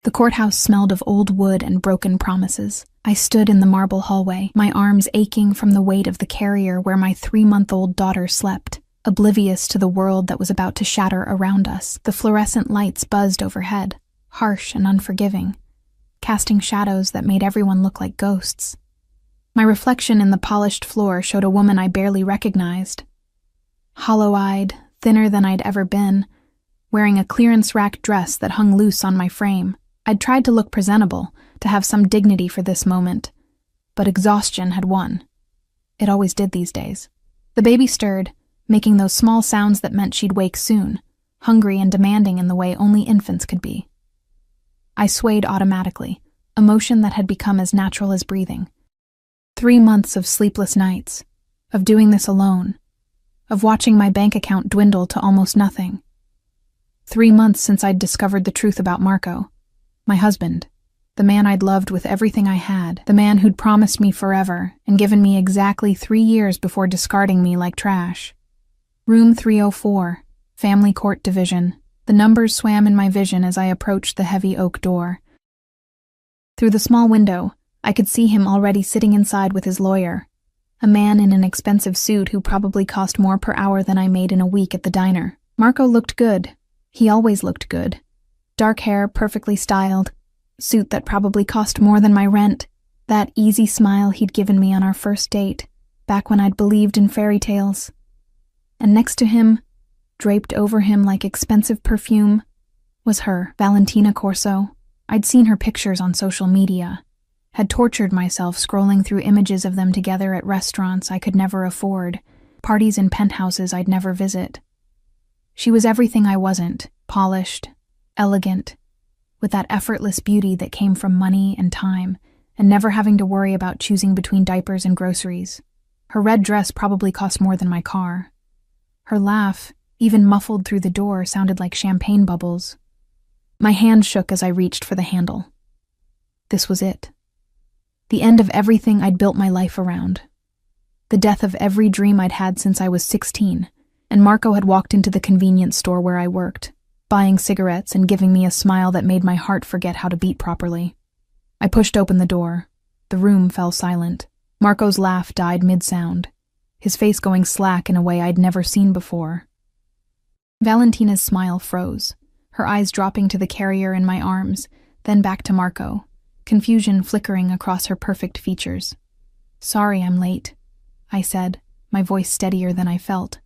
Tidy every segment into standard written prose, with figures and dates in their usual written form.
The courthouse smelled of old wood and broken promises. I stood in the marble hallway, my arms aching from the weight of the carrier where my 3-month-old daughter slept, oblivious to the world that was about to shatter around us. The fluorescent lights buzzed overhead, harsh and unforgiving, casting shadows that made everyone look like ghosts. My reflection in the polished floor showed a woman I barely recognized. Hollow-eyed, thinner than I'd ever been, wearing a clearance-rack dress that hung loose on my frame. I'd tried to look presentable, to have some dignity for this moment, but exhaustion had won. It always did these days. The baby stirred, making those small sounds that meant she'd wake soon, hungry and demanding in the way only infants could be. I swayed automatically, a motion that had become as natural as breathing. 3 months of sleepless nights, of doing this alone, of watching my bank account dwindle to almost nothing. 3 months since I'd discovered the truth about Marco, my husband, the man I'd loved with everything I had, the man who'd promised me forever and given me exactly 3 years before discarding me like trash. Room 304, Family Court Division. The numbers swam in my vision as I approached the heavy oak door. Through the small window, I could see him already sitting inside with his lawyer, a man in an expensive suit who probably cost more per hour than I made in a week at the diner. Marco looked good. He always looked good. Dark hair, perfectly styled, suit that probably cost more than my rent, that easy smile he'd given me on our first date, back when I'd believed in fairy tales. And next to him, draped over him like expensive perfume, was her, Valentina Corso. I'd seen her pictures on social media, had tortured myself scrolling through images of them together at restaurants I could never afford, parties in penthouses I'd never visit. She was everything I wasn't, polished, elegant, with that effortless beauty that came from money and time, and never having to worry about choosing between diapers and groceries. Her red dress probably cost more than my car. Her laugh, even muffled through the door, sounded like champagne bubbles. My hand shook as I reached for the handle. This was it. The end of everything I'd built my life around. The death of every dream I'd had since I was 16, and Marco had walked into the convenience store where I worked, buying cigarettes and giving me a smile that made my heart forget how to beat properly. I pushed open the door. The room fell silent. Marco's laugh died mid-sound, his face going slack in a way I'd never seen before. Valentina's smile froze, her eyes dropping to the carrier in my arms, then back to Marco, confusion flickering across her perfect features. "Sorry I'm late," I said, my voice steadier than I felt.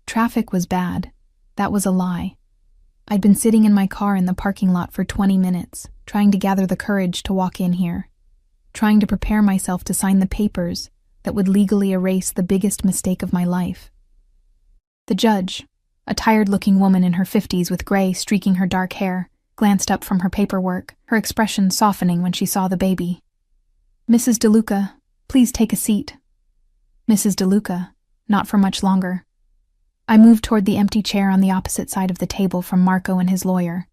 Traffic was bad. That was a lie. I'd been sitting in my car in the parking lot for 20 minutes, trying to gather the courage to walk in here, trying to prepare myself to sign the papers that would legally erase the biggest mistake of my life. The judge, a tired-looking woman in her 50s with gray streaking her dark hair, glanced up from her paperwork, her expression softening when she saw the baby. "Mrs. DeLuca, please take a seat." Mrs. DeLuca, not for much longer. I moved toward the empty chair on the opposite side of the table from Marco and his lawyer,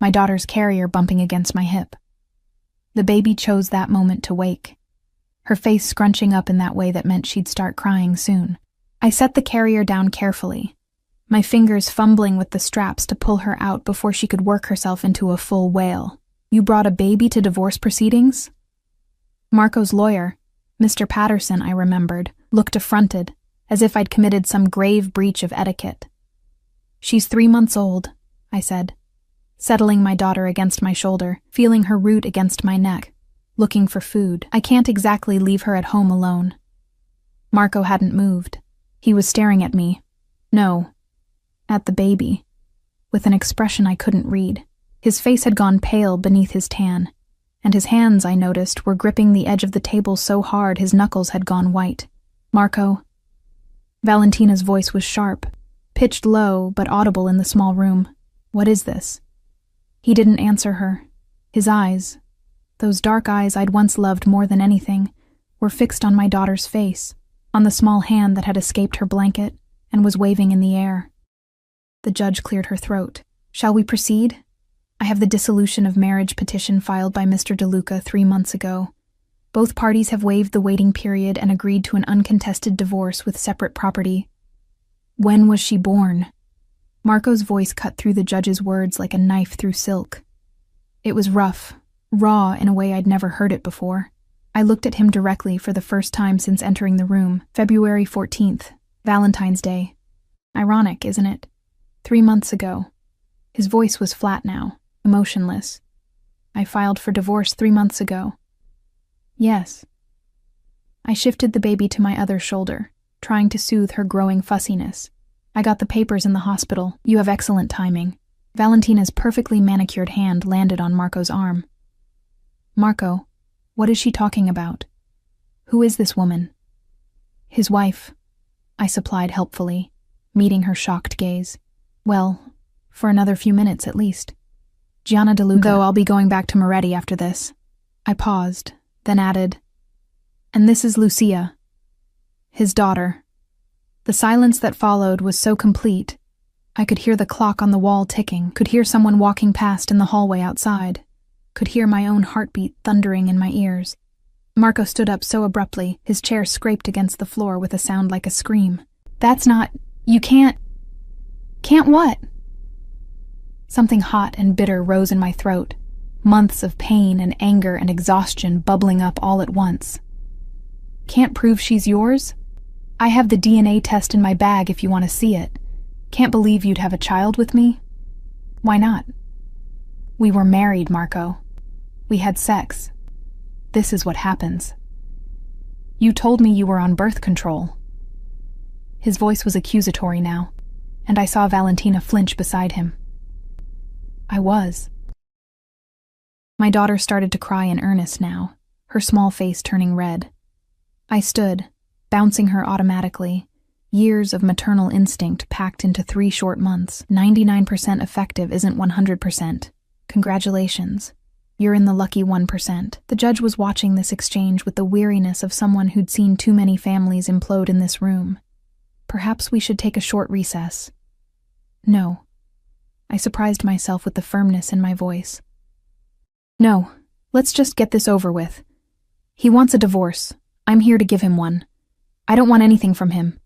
my daughter's carrier bumping against my hip. The baby chose that moment to wake, her face scrunching up in that way that meant she'd start crying soon. I set the carrier down carefully, my fingers fumbling with the straps to pull her out before she could work herself into a full wail. "You brought a baby to divorce proceedings?" Marco's lawyer, Mr. Patterson, I remembered, looked affronted, as if I'd committed some grave breach of etiquette. "She's 3 months old," I said, settling my daughter against my shoulder, feeling her root against my neck, looking for food. "I can't exactly leave her at home alone." Marco hadn't moved. He was staring at me. No, at the baby, with an expression I couldn't read. His face had gone pale beneath his tan, and his hands, I noticed, were gripping the edge of the table so hard his knuckles had gone white. "Marco." Valentina's voice was sharp, pitched low but audible in the small room. "What is this?" He didn't answer her. His eyes, those dark eyes I'd once loved more than anything, were fixed on my daughter's face, on the small hand that had escaped her blanket and was waving in the air. The judge cleared her throat. "Shall we proceed? I have the dissolution of marriage petition filed by Mr. DeLuca 3 months ago. Both parties have waived the waiting period and agreed to an uncontested divorce with separate property." "When was she born?" Marco's voice cut through the judge's words like a knife through silk. It was rough, raw in a way I'd never heard it before. I looked at him directly for the first time since entering the room. February 14th, Valentine's Day. Ironic, isn't it? 3 months ago. His voice was flat now, emotionless. I filed for divorce 3 months ago. Yes. I shifted the baby to my other shoulder, trying to soothe her growing fussiness. I got the papers in the hospital. You have excellent timing. Valentina's perfectly manicured hand landed on Marco's arm. Marco, what is she talking about? Who is this woman? His wife, I supplied helpfully, meeting her shocked gaze. Well, for another few minutes at least. Gianna DeLuca, though I'll be going back to Moretti after this. I paused, then added, and this is Lucia, his daughter. The silence that followed was so complete. I could hear the clock on the wall ticking, could hear someone walking past in the hallway outside, could hear my own heartbeat thundering in my ears. Marco stood up so abruptly, his chair scraped against the floor with a sound like a scream. That's not... You can't... Can't what? Something hot and bitter rose in my throat, months of pain and anger and exhaustion bubbling up all at once. Can't prove she's yours? I have the DNA test in my bag if you want to see it. Can't believe you'd have a child with me? Why not? We were married, Marco. We had sex. This is what happens. You told me you were on birth control. His voice was accusatory now, and I saw Valentina flinch beside him. I was. My daughter started to cry in earnest now, her small face turning red. I stood, bouncing her automatically, years of maternal instinct packed into 3 short months. 99% effective isn't 100%. Congratulations. You're in the lucky 1%. The judge was watching this exchange with the weariness of someone who'd seen too many families implode in this room. Perhaps we should take a short recess. No. I surprised myself with the firmness in my voice. No, let's just get this over with. He wants a divorce. I'm here to give him one. I don't want anything from him.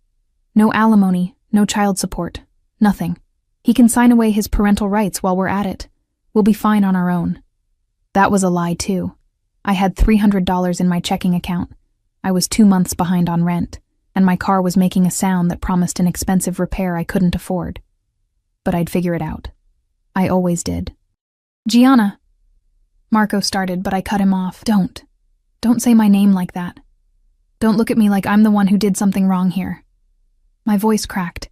No alimony, no child support, nothing. He can sign away his parental rights while we're at it. We'll be fine on our own. That was a lie, too. I had $300 in my checking account. I was 2 months behind on rent, and my car was making a sound that promised an expensive repair I couldn't afford. But I'd figure it out. I always did. Gianna. Marco started, but I cut him off. Don't say my name like that. Don't look at me like I'm the one who did something wrong here. My voice cracked,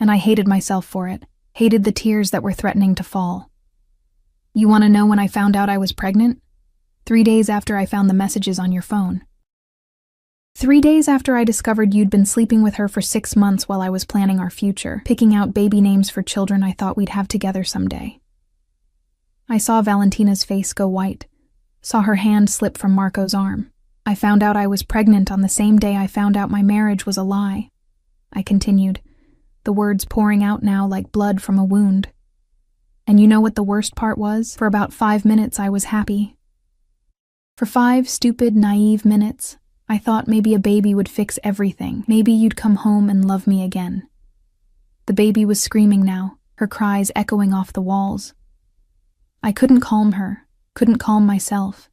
and I hated myself for it, hated the tears that were threatening to fall. You want to know when I found out I was pregnant? 3 days after I found the messages on your phone. 3 days after I discovered you'd been sleeping with her for 6 months while I was planning our future, picking out baby names for children I thought we'd have together someday. I saw Valentina's face go white, saw her hand slip from Marco's arm. I found out I was pregnant on the same day I found out my marriage was a lie. I continued, the words pouring out now like blood from a wound. And you know what the worst part was? For about 5 minutes I was happy. For 5 stupid, naive minutes, I thought maybe a baby would fix everything. Maybe you'd come home and love me again. The baby was screaming now, her cries echoing off the walls. I couldn't calm her, couldn't calm myself.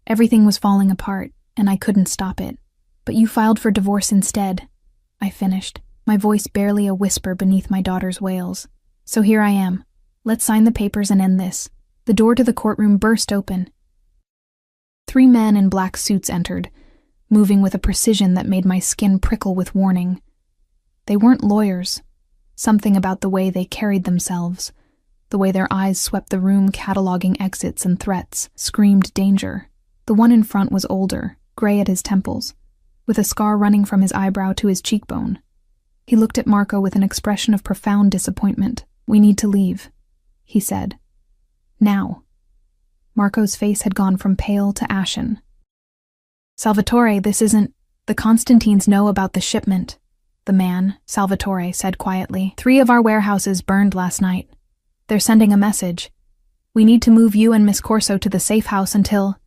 Everything was falling apart, and I couldn't stop it. But you filed for divorce instead, I finished, my voice barely a whisper beneath my daughter's wails. So here I am. Let's sign the papers and end this. The door to the courtroom burst open. 3 men in black suits entered, moving with a precision that made my skin prickle with warning. They weren't lawyers. Something about the way they carried themselves, the way their eyes swept the room cataloging exits and threats, screamed danger. The one in front was older, gray at his temples, with a scar running from his eyebrow to his cheekbone. He looked at Marco with an expression of profound disappointment. We need to leave, he said. Now. Marco's face had gone from pale to ashen. Salvatore, this isn't... The Constantines know about the shipment. The man, Salvatore, said quietly. 3 of our warehouses burned last night. They're sending a message. We need to move you and Miss Corso to the safe house until...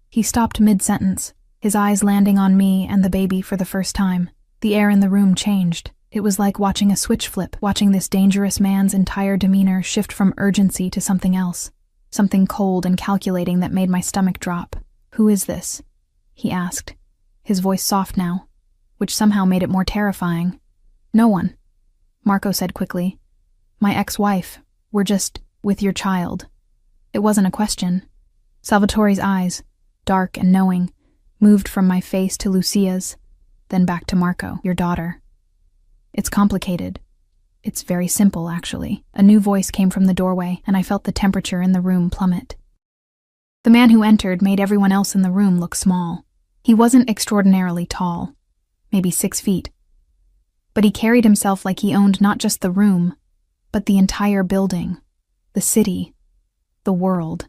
He stopped mid-sentence, his eyes landing on me and the baby for the first time. The air in the room changed. It was like watching a switch flip, watching this dangerous man's entire demeanor shift from urgency to something else. something cold and calculating that made my stomach drop. "Who is this?" he asked, his voice soft now, which somehow made it more terrifying. "No one," Marco said quickly. "My ex-wife. We're just with your child." It wasn't a question. Salvatore's eyes, dark and knowing, moved from my face to Lucia's, then back to Marco. "Your daughter." "It's complicated. It's very simple, actually." A new voice came from the doorway, and I felt the temperature in the room plummet. The man who entered made everyone else in the room look small. He wasn't extraordinarily tall, maybe 6 feet. But he carried himself like he owned not just the room, but the entire building, the city, the world.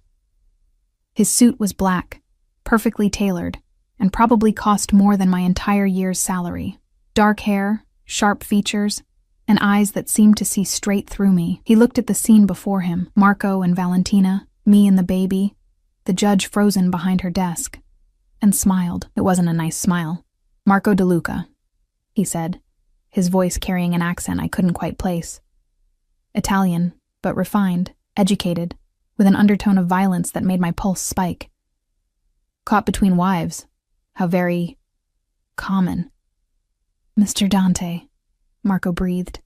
His suit was black, perfectly tailored, and probably cost more than my entire year's salary. Dark hair, sharp features, and eyes that seemed to see straight through me. He looked at the scene before him, Marco and Valentina, me and the baby, the judge frozen behind her desk, and smiled. It wasn't a nice smile. "Marco De Luca," he said, his voice carrying an accent I couldn't quite place. Italian, but refined, educated, with an undertone of violence that made my pulse spike. "Caught between wives. How very common." "Mr. Dante," Marco breathed,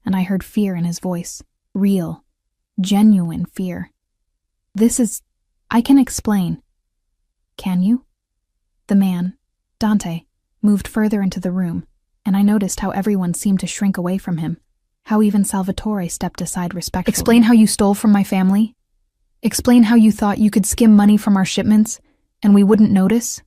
and I heard fear in his voice. Real, genuine fear. I can explain." "Can you?" The man, Dante, moved further into the room, and I noticed how everyone seemed to shrink away from him, how even Salvatore stepped aside respectfully. "Explain how you stole from my family? Explain how you thought you could skim money from our shipments, and we wouldn't notice?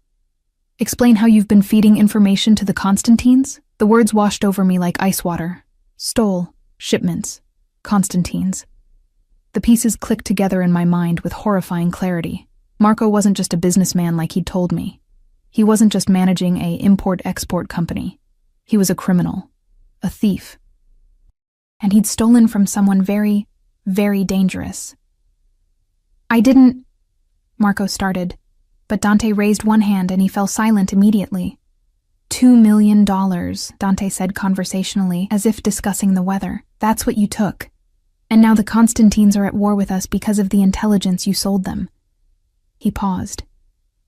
Explain how you've been feeding information to the Constantines?" The words washed over me like ice water. Stole, shipments, Constantines. The pieces clicked together in my mind with horrifying clarity. Marco wasn't just a businessman like he'd told me. He wasn't just managing a import-export company. He was a criminal, a thief. And he'd stolen from someone very, very dangerous. "I didn't," Marco started, but Dante raised one hand and he fell silent immediately. $2 million, Dante said conversationally, as if discussing the weather. "That's what you took. And now the Constantines are at war with us because of the intelligence you sold them." He paused,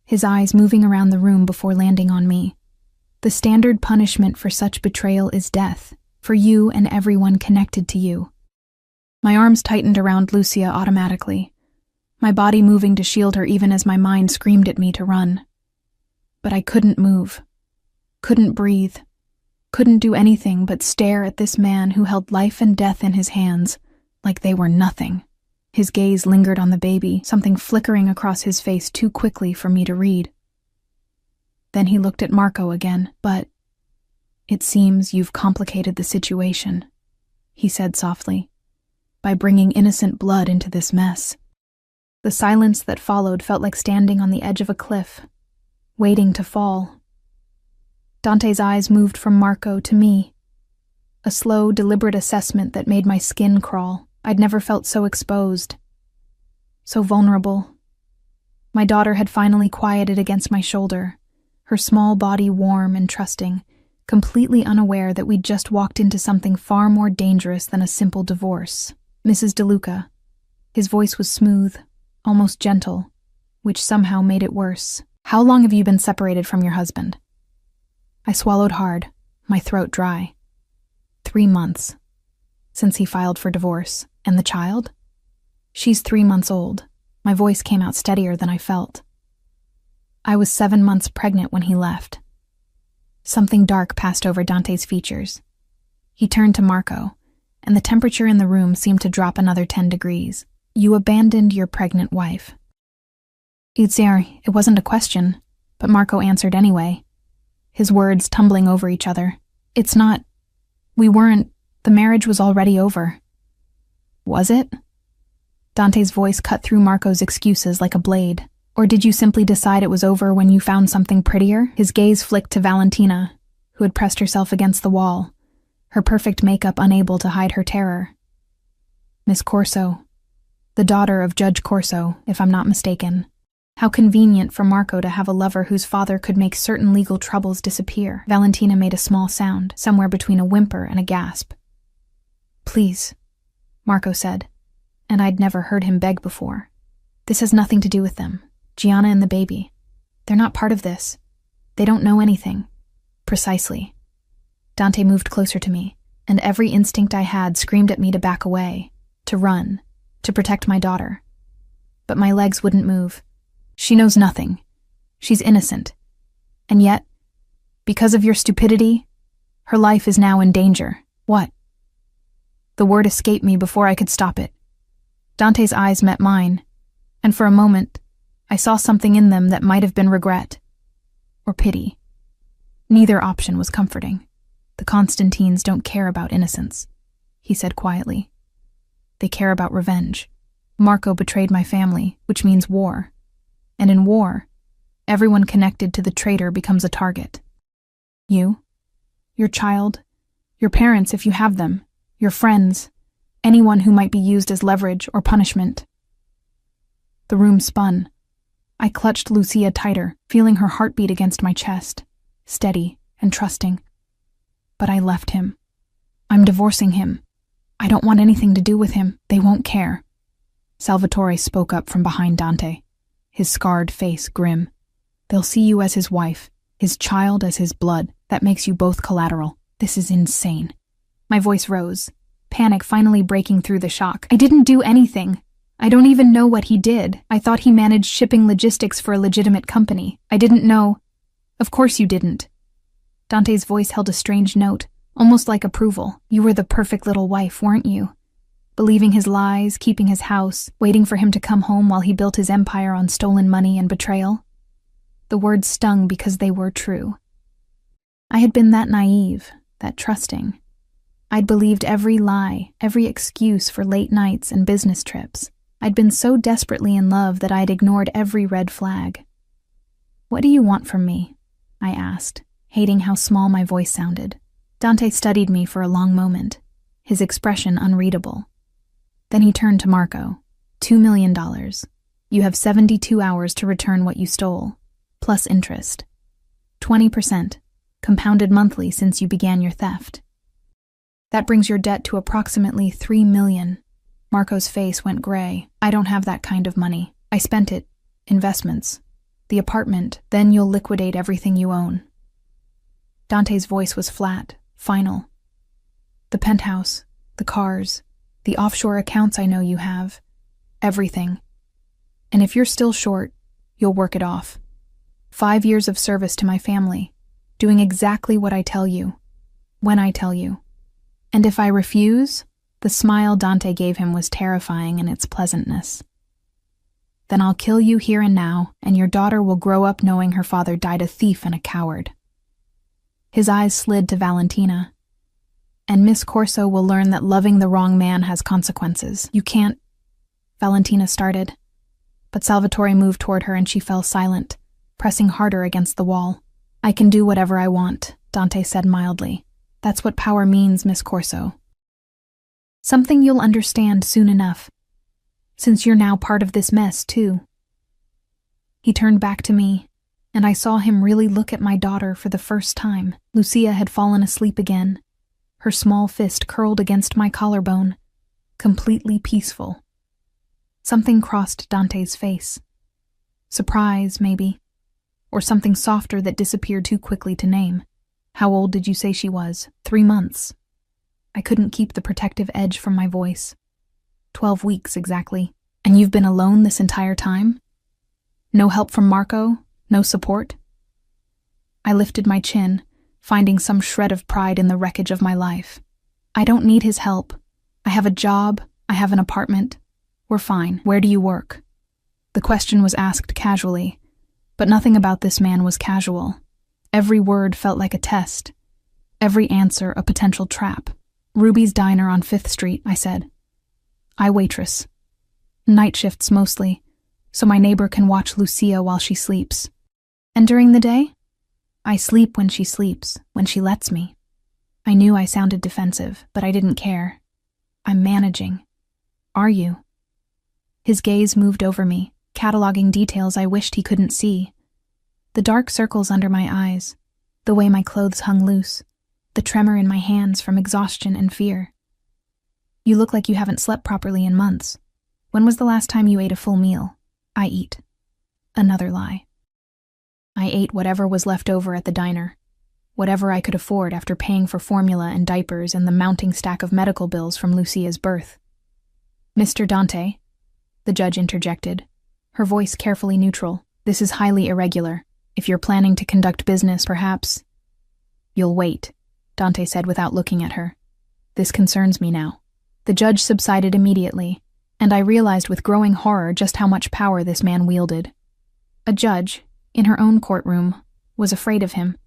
his eyes moving around the room before landing on me. "The standard punishment for such betrayal is death, for you and everyone connected to you." My arms tightened around Lucia automatically, my body moving to shield her even as my mind screamed at me to run. But I couldn't move, couldn't breathe, couldn't do anything but stare at this man who held life and death in his hands, like they were nothing. His gaze lingered on the baby, something flickering across his face too quickly for me to read. Then he looked at Marco again. "But it seems you've complicated the situation," he said softly, "by bringing innocent blood into this mess." The silence that followed felt like standing on the edge of a cliff, waiting to fall. Dante's eyes moved from Marco to me, a slow, deliberate assessment that made my skin crawl. I'd never felt so exposed, so vulnerable. My daughter had finally quieted against my shoulder, her small body warm and trusting, completely unaware that we'd just walked into something far more dangerous than a simple divorce. "Mrs. De Luca." His voice was smooth, almost gentle, which somehow made it worse. "How long have you been separated from your husband?" I swallowed hard, my throat dry. 3 months. Since he filed for divorce. "And the child?" "She's 3 months old." My voice came out steadier than I felt. "I was 7 months pregnant when he left." Something dark passed over Dante's features. He turned to Marco, and the temperature in the room seemed to drop another 10 degrees. "You abandoned your pregnant wife." It wasn't a question, but Marco answered anyway, his words tumbling over each other. The marriage was already over." "Was it?" Dante's voice cut through Marco's excuses like a blade. "Or did you simply decide it was over when you found something prettier?" His gaze flicked to Valentina, who had pressed herself against the wall, her perfect makeup unable to hide her terror. "Miss Corso. The daughter of Judge Corso, if I'm not mistaken. How convenient for Marco to have a lover whose father could make certain legal troubles disappear." Valentina made a small sound, somewhere between a whimper and a gasp. "Please," Marco said, and I'd never heard him beg before. This has nothing to do with them. Gianna and the baby. They're not part of this. They don't know anything. Precisely. Dante moved closer to me, and every instinct I had screamed at me to back away, to run, to protect my daughter. But my legs wouldn't move. She knows nothing. She's innocent. And yet, because of your stupidity, her life is now in danger. What? The word escaped me before I could stop it. Dante's eyes met mine, and for a moment, I saw something in them that might have been regret or pity. Neither option was comforting. The Constantines don't care about innocence, he said quietly. They care about revenge. Marco betrayed my family, which means war. And in war, everyone connected to the traitor becomes a target. You, your child, your parents if you have them, your friends, anyone who might be used as leverage or punishment. The room spun. I clutched Lucia tighter, feeling her heartbeat against my chest, steady and trusting. But I left him. I'm divorcing him. I don't want anything to do with him. They won't care. Salvatore spoke up from behind Dante, his scarred face grim. They'll see you as his wife, his child as his blood. That makes you both collateral. This is insane. My voice rose, panic finally breaking through the shock. I didn't do anything. I don't even know what he did. I thought he managed shipping logistics for a legitimate company. I didn't know. Of course you didn't. Dante's voice held a strange note, almost like approval. You were the perfect little wife, weren't you? Believing his lies, keeping his house, waiting for him to come home while he built his empire on stolen money and betrayal. The words stung because they were true. I had been that naive, that trusting. I'd believed every lie, every excuse for late nights and business trips. I'd been so desperately in love that I'd ignored every red flag. What do you want from me? I asked, hating how small my voice sounded. Dante studied me for a long moment, his expression unreadable. Then he turned to Marco. $2 million. You have 72 hours to return what you stole, plus interest. 20%, compounded monthly since you began your theft. That brings your debt to approximately $3 million. Marco's face went gray. I don't have that kind of money. I spent it. Investments. The apartment. Then you'll liquidate everything you own. Dante's voice was flat, final. The penthouse, the cars, the offshore accounts I know you have. Everything. And if you're still short, you'll work it off. 5 years of service to my family, doing exactly what I tell you, when I tell you. And if I refuse, the smile Dante gave him was terrifying in its pleasantness. Then I'll kill you here and now, and your daughter will grow up knowing her father died a thief and a coward. His eyes slid to Valentina. And Miss Corso will learn that loving the wrong man has consequences. You can't... Valentina started. But Salvatore moved toward her and she fell silent, pressing harder against the wall. I can do whatever I want, Dante said mildly. That's what power means, Miss Corso. Something you'll understand soon enough, since you're now part of this mess, too. He turned back to me, and I saw him really look at my daughter for the first time. Lucia had fallen asleep again, her small fist curled against my collarbone, completely peaceful. Something crossed Dante's face. Surprise, maybe, or something softer that disappeared too quickly to name. How old did you say she was? 3 months. I couldn't keep the protective edge from my voice. 12 weeks, exactly. And you've been alone this entire time? No help from Marco? No support? I lifted my chin, finding some shred of pride in the wreckage of my life. I don't need his help. I have a job. I have an apartment. We're fine. Where do you work? The question was asked casually, but nothing about this man was casual. Every word felt like a test. Every answer a potential trap. Ruby's Diner on 5th Street, I said. I waitress. Night shifts mostly, so my neighbor can watch Lucia while she sleeps. And during the day? I sleep when she sleeps, when she lets me. I knew I sounded defensive, but I didn't care. I'm managing. Are you? His gaze moved over me, cataloging details I wished he couldn't see. The dark circles under my eyes, the way my clothes hung loose, the tremor in my hands from exhaustion and fear. You look like you haven't slept properly in months. When was the last time you ate a full meal? I eat. Another lie. I ate whatever was left over at the diner, whatever I could afford after paying for formula and diapers and the mounting stack of medical bills from Lucia's birth. Mr. Dante, the judge interjected, her voice carefully neutral. This is highly irregular. If you're planning to conduct business, perhaps... You'll wait, Dante said without looking at her. This concerns me now. The judge subsided immediately, and I realized with growing horror just how much power this man wielded. A judge, in her own courtroom, was afraid of him.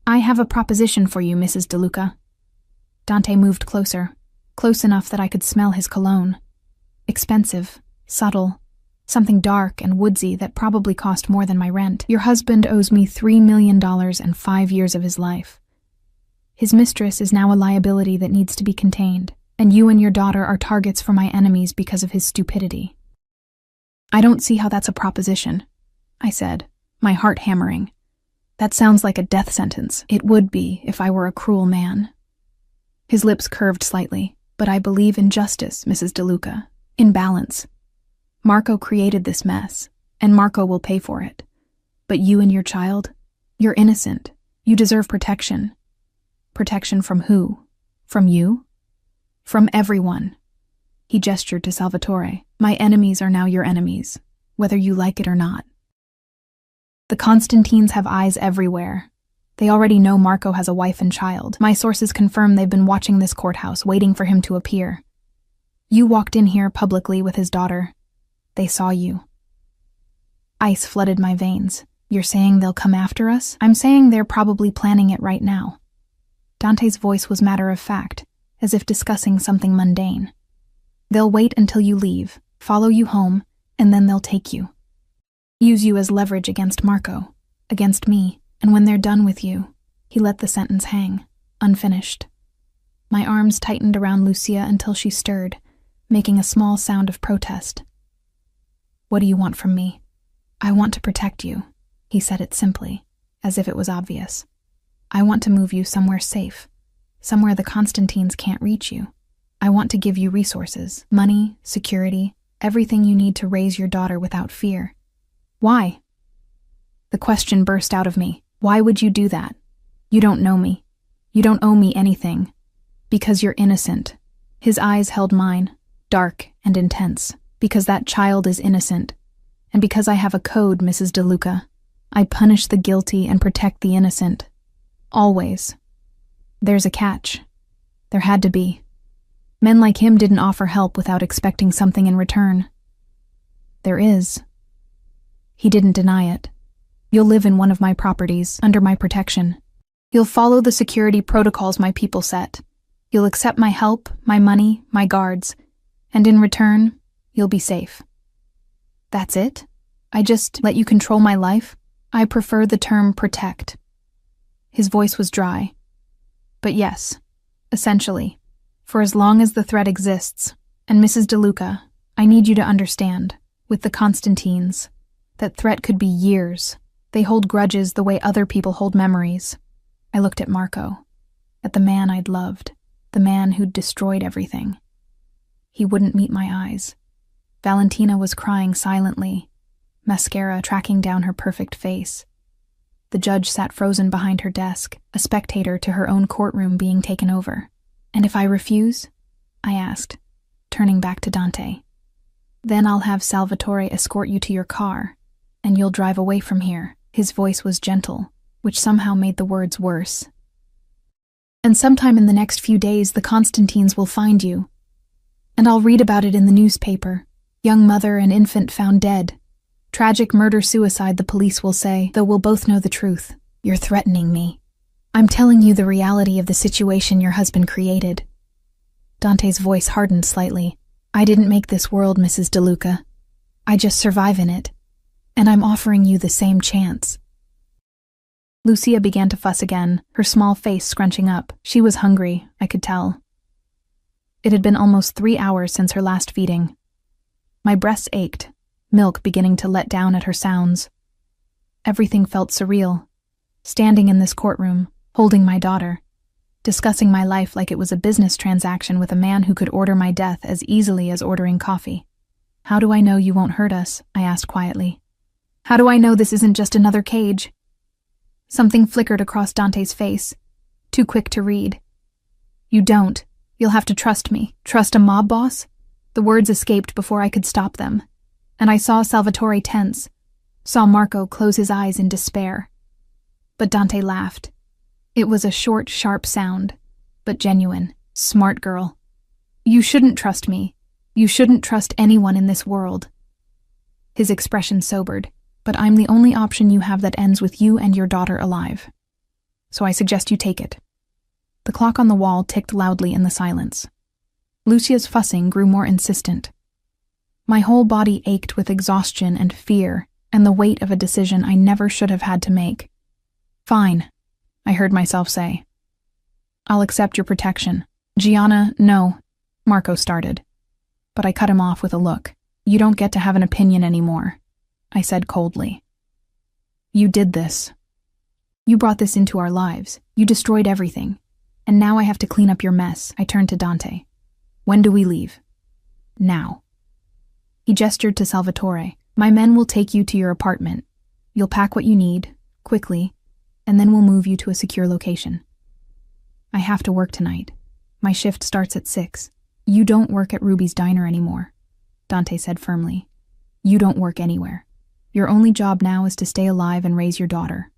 I have a proposition for you, Mrs. DeLuca. Dante moved closer, close enough that I could smell his cologne. Expensive, subtle, something dark and woodsy that probably cost more than my rent. Your husband owes me $3 million and 5 years of his life. His mistress is now a liability that needs to be contained, and you and your daughter are targets for my enemies because of his stupidity. I don't see how that's a proposition, I said, my heart hammering. That sounds like a death sentence. It would be if I were a cruel man. His lips curved slightly, but I believe in justice, Mrs. DeLuca, in balance. Marco created this mess, and Marco will pay for it. But you and your child, you're innocent. You deserve protection. Protection from who? From you? From everyone. He gestured to Salvatore. My enemies are now your enemies, whether you like it or not. The Constantines have eyes everywhere. They already know Marco has a wife and child. My sources confirm they've been watching this courthouse, waiting for him to appear. You walked in here publicly with his daughter. They saw you. Ice flooded my veins. You're saying they'll come after us? I'm saying they're probably planning it right now. Dante's voice was matter of fact, as if discussing something mundane. They'll wait until you leave, follow you home, and then they'll take you. Use you as leverage against Marco, against me, and when they're done with you, he let the sentence hang, unfinished. My arms tightened around Lucia until she stirred, making a small sound of protest. What do you want from me? I want to protect you, he said it simply, as if it was obvious. I want to move you somewhere safe, somewhere the Constantines can't reach you. I want to give you resources, money, security, everything you need to raise your daughter without fear. Why? The question burst out of me. Why would you do that? You don't know me. You don't owe me anything. Because you're innocent. His eyes held mine, dark and intense. Because that child is innocent. And because I have a code, Mrs. DeLuca. I punish the guilty and protect the innocent. Always. There's a catch. There had to be. Men like him didn't offer help without expecting something in return. There is. He didn't deny it. You'll live in one of my properties, under my protection. You'll follow the security protocols my people set. You'll accept my help, my money, my guards, and in return, you'll be safe. That's it? I just let you control my life? I prefer the term protect. His voice was dry. But yes, essentially, for as long as the threat exists, and Mrs. DeLuca, I need you to understand, with the Constantines, that threat could be years. They hold grudges the way other people hold memories. I looked at Marco, at the man I'd loved, the man who'd destroyed everything. He wouldn't meet my eyes. Valentina was crying silently, mascara tracking down her perfect face. The judge sat frozen behind her desk, a spectator to her own courtroom being taken over. And if I refuse? I asked, turning back to Dante. Then I'll have Salvatore escort you to your car, and you'll drive away from here. His voice was gentle, which somehow made the words worse. And sometime in the next few days, the Constantines will find you. And I'll read about it in the newspaper. Young mother and infant found dead. Tragic murder-suicide, the police will say, though we'll both know the truth. You're threatening me. I'm telling you the reality of the situation your husband created. Dante's voice hardened slightly. I didn't make this world, Mrs. DeLuca. I just survive in it. And I'm offering you the same chance. Lucia began to fuss again, her small face scrunching up. She was hungry, I could tell. It had been almost 3 hours since her last feeding. My breasts ached, milk beginning to let down at her sounds. Everything felt surreal. Standing in this courtroom, holding my daughter, discussing my life like it was a business transaction with a man who could order my death as easily as ordering coffee. How do I know you won't hurt us? I asked quietly. How do I know this isn't just another cage? Something flickered across Dante's face, too quick to read. You don't. You'll have to trust me. Trust a mob boss? The words escaped before I could stop them, and I saw Salvatore tense, saw Marco close his eyes in despair. But Dante laughed. It was a short, sharp sound, but genuine. Smart girl. You shouldn't trust me. You shouldn't trust anyone in this world. His expression sobered. But I'm the only option you have that ends with you and your daughter alive. So I suggest you take it. The clock on the wall ticked loudly in the silence. Lucia's fussing grew more insistent. My whole body ached with exhaustion and fear and the weight of a decision I never should have had to make. Fine, I heard myself say. I'll accept your protection. Gianna, no, Marco started. But I cut him off with a look. You don't get to have an opinion anymore, I said coldly. You did this. You brought this into our lives. You destroyed everything. And now I have to clean up your mess. I turned to Dante. When do we leave? Now. He gestured to Salvatore. My men will take you to your apartment. You'll pack what you need, quickly, and then we'll move you to a secure location. I have to work tonight. My shift starts at 6. You don't work at Ruby's Diner anymore, Dante said firmly. You don't work anywhere. Your only job now is to stay alive and raise your daughter.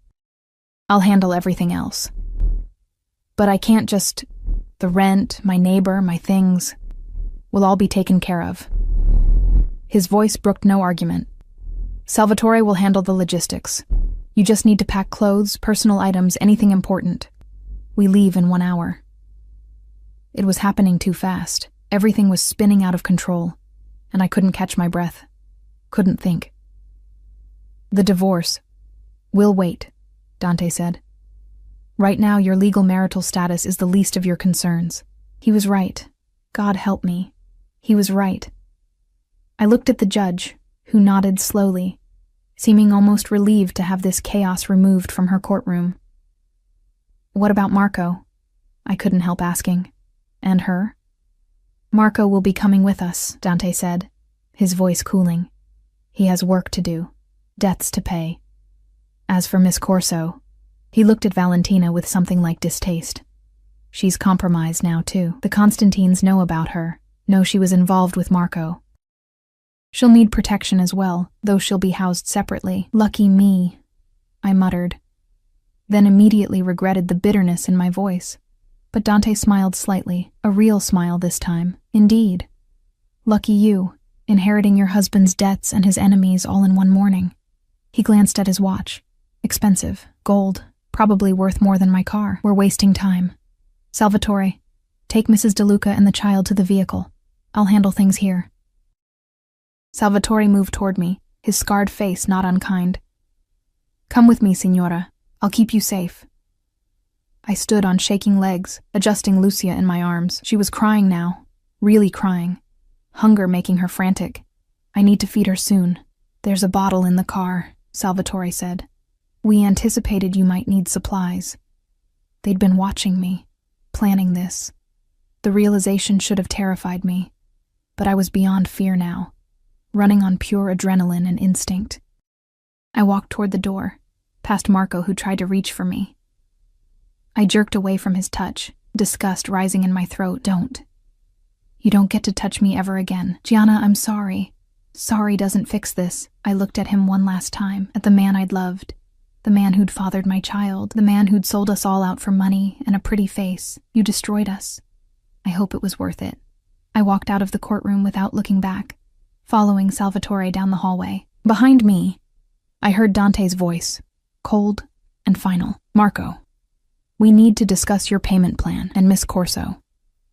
I'll handle everything else. But I can't just... The rent, my neighbor, my things will all be taken care of. His voice brooked no argument. Salvatore will handle the logistics. You just need to pack clothes, personal items, anything important. We leave in 1 hour. It was happening too fast. Everything was spinning out of control, and I couldn't catch my breath. Couldn't think. The divorce. We'll wait, Dante said. Right now, your legal marital status is the least of your concerns. He was right. God help me. He was right. I looked at the judge, who nodded slowly, seeming almost relieved to have this chaos removed from her courtroom. What about Marco? I couldn't help asking. And her? Marco will be coming with us, Dante said, his voice cooling. He has work to do, debts to pay. As for Miss Corso, he looked at Valentina with something like distaste. She's compromised now, too. The Constantines know about her, know she was involved with Marco. She'll need protection as well, though she'll be housed separately. Lucky me, I muttered, then immediately regretted the bitterness in my voice. But Dante smiled slightly, a real smile this time. Indeed. Lucky you, inheriting your husband's debts and his enemies all in one morning. He glanced at his watch. Expensive, gold, probably worth more than my car. We're wasting time. Salvatore, take Mrs. DeLuca and the child to the vehicle. I'll handle things here. Salvatore moved toward me, his scarred face not unkind. Come with me, signora. I'll keep you safe. I stood on shaking legs, adjusting Lucia in my arms. She was crying now, really crying. Hunger making her frantic. I need to feed her soon. There's a bottle in the car, Salvatore said. We anticipated you might need supplies. They'd been watching me, planning this. The realization should have terrified me, but I was beyond fear now, running on pure adrenaline and instinct. I walked toward the door, past Marco who tried to reach for me. I jerked away from his touch, disgust rising in my throat. Don't. You don't get to touch me ever again. Gianna, I'm sorry. Sorry doesn't fix this. I looked at him one last time, at the man I'd loved. The man who'd fathered my child, the man who'd sold us all out for money and a pretty face. You destroyed us. I hope it was worth it. I walked out of the courtroom without looking back, following Salvatore down the hallway. Behind me, I heard Dante's voice, cold and final. Marco, we need to discuss your payment plan and Miss Corso.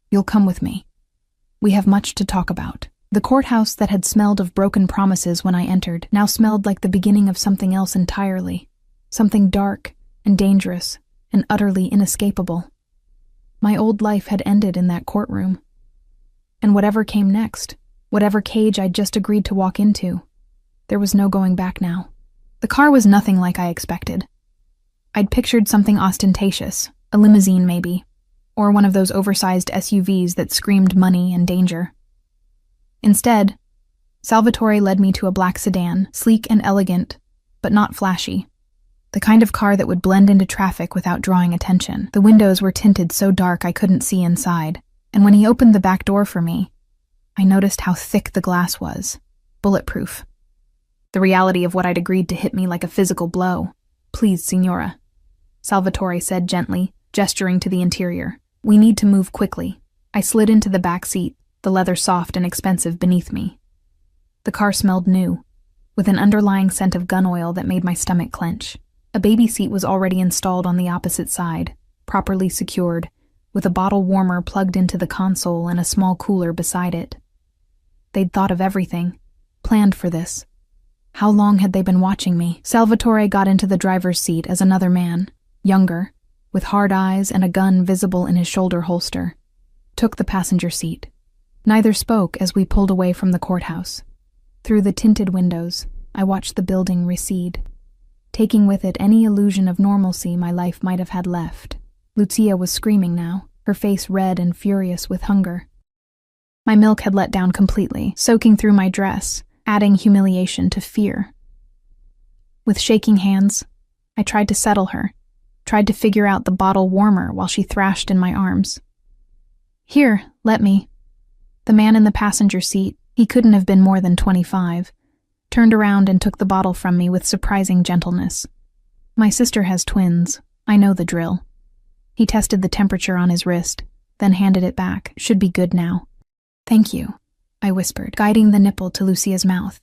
You'll come with me. We have much to talk about. The courthouse that had smelled of broken promises when I entered now smelled like the beginning of something else entirely. Something dark and dangerous and utterly inescapable. My old life had ended in that courtroom. And whatever came next, whatever cage I'd just agreed to walk into, there was no going back now. The car was nothing like I expected. I'd pictured something ostentatious, a limousine maybe, or one of those oversized SUVs that screamed money and danger. Instead, Salvatore led me to a black sedan, sleek and elegant, but not flashy. The kind of car that would blend into traffic without drawing attention. The windows were tinted so dark I couldn't see inside, and when he opened the back door for me, I noticed how thick the glass was. Bulletproof. The reality of what I'd agreed to hit me like a physical blow. "Please, Signora," Salvatore said gently, gesturing to the interior. "We need to move quickly." I slid into the back seat, the leather soft and expensive beneath me. The car smelled new, with an underlying scent of gun oil that made my stomach clench. A baby seat was already installed on the opposite side, properly secured, with a bottle warmer plugged into the console and a small cooler beside it. They'd thought of everything, planned for this. How long had they been watching me? Salvatore got into the driver's seat as another man, younger, with hard eyes and a gun visible in his shoulder holster, took the passenger seat. Neither spoke as we pulled away from the courthouse. Through the tinted windows, I watched the building recede, taking with it any illusion of normalcy my life might have had left. Lucia was screaming now, her face red and furious with hunger. My milk had let down completely, soaking through my dress, adding humiliation to fear. With shaking hands, I tried to settle her, tried to figure out the bottle warmer while she thrashed in my arms. "Here, let me." The man in the passenger seat, he couldn't have been more than 25, turned around and took the bottle from me with surprising gentleness. "My sister has twins. I know the drill." He tested the temperature on his wrist, then handed it back. "Should be good now." "Thank you," I whispered, guiding the nipple to Lucia's mouth.